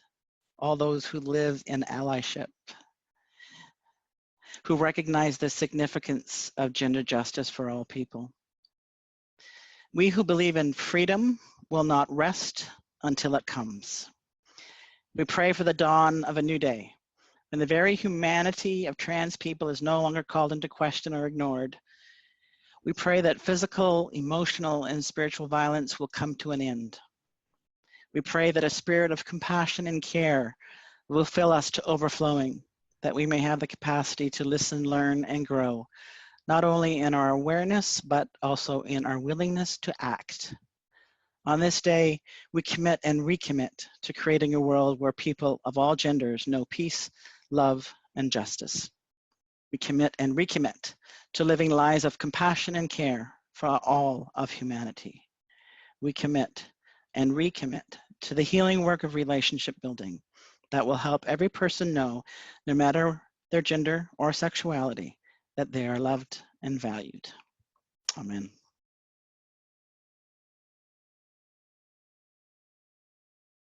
all those who live in allyship, who recognize the significance of gender justice for all people. We who believe in freedom will not rest until it comes. We pray for the dawn of a new day, when the very humanity of trans people is no longer called into question or ignored. We pray that physical, emotional, and spiritual violence will come to an end. We pray that a spirit of compassion and care will fill us to overflowing, that we may have the capacity to listen, learn, and grow, not only in our awareness, but also in our willingness to act. On this day, we commit and recommit to creating a world where people of all genders know peace, love, and justice. We commit and recommit to living lives of compassion and care for all of humanity. We commit and recommit to the healing work of relationship building that will help every person know, no matter their gender or sexuality, that they are loved and valued. Amen.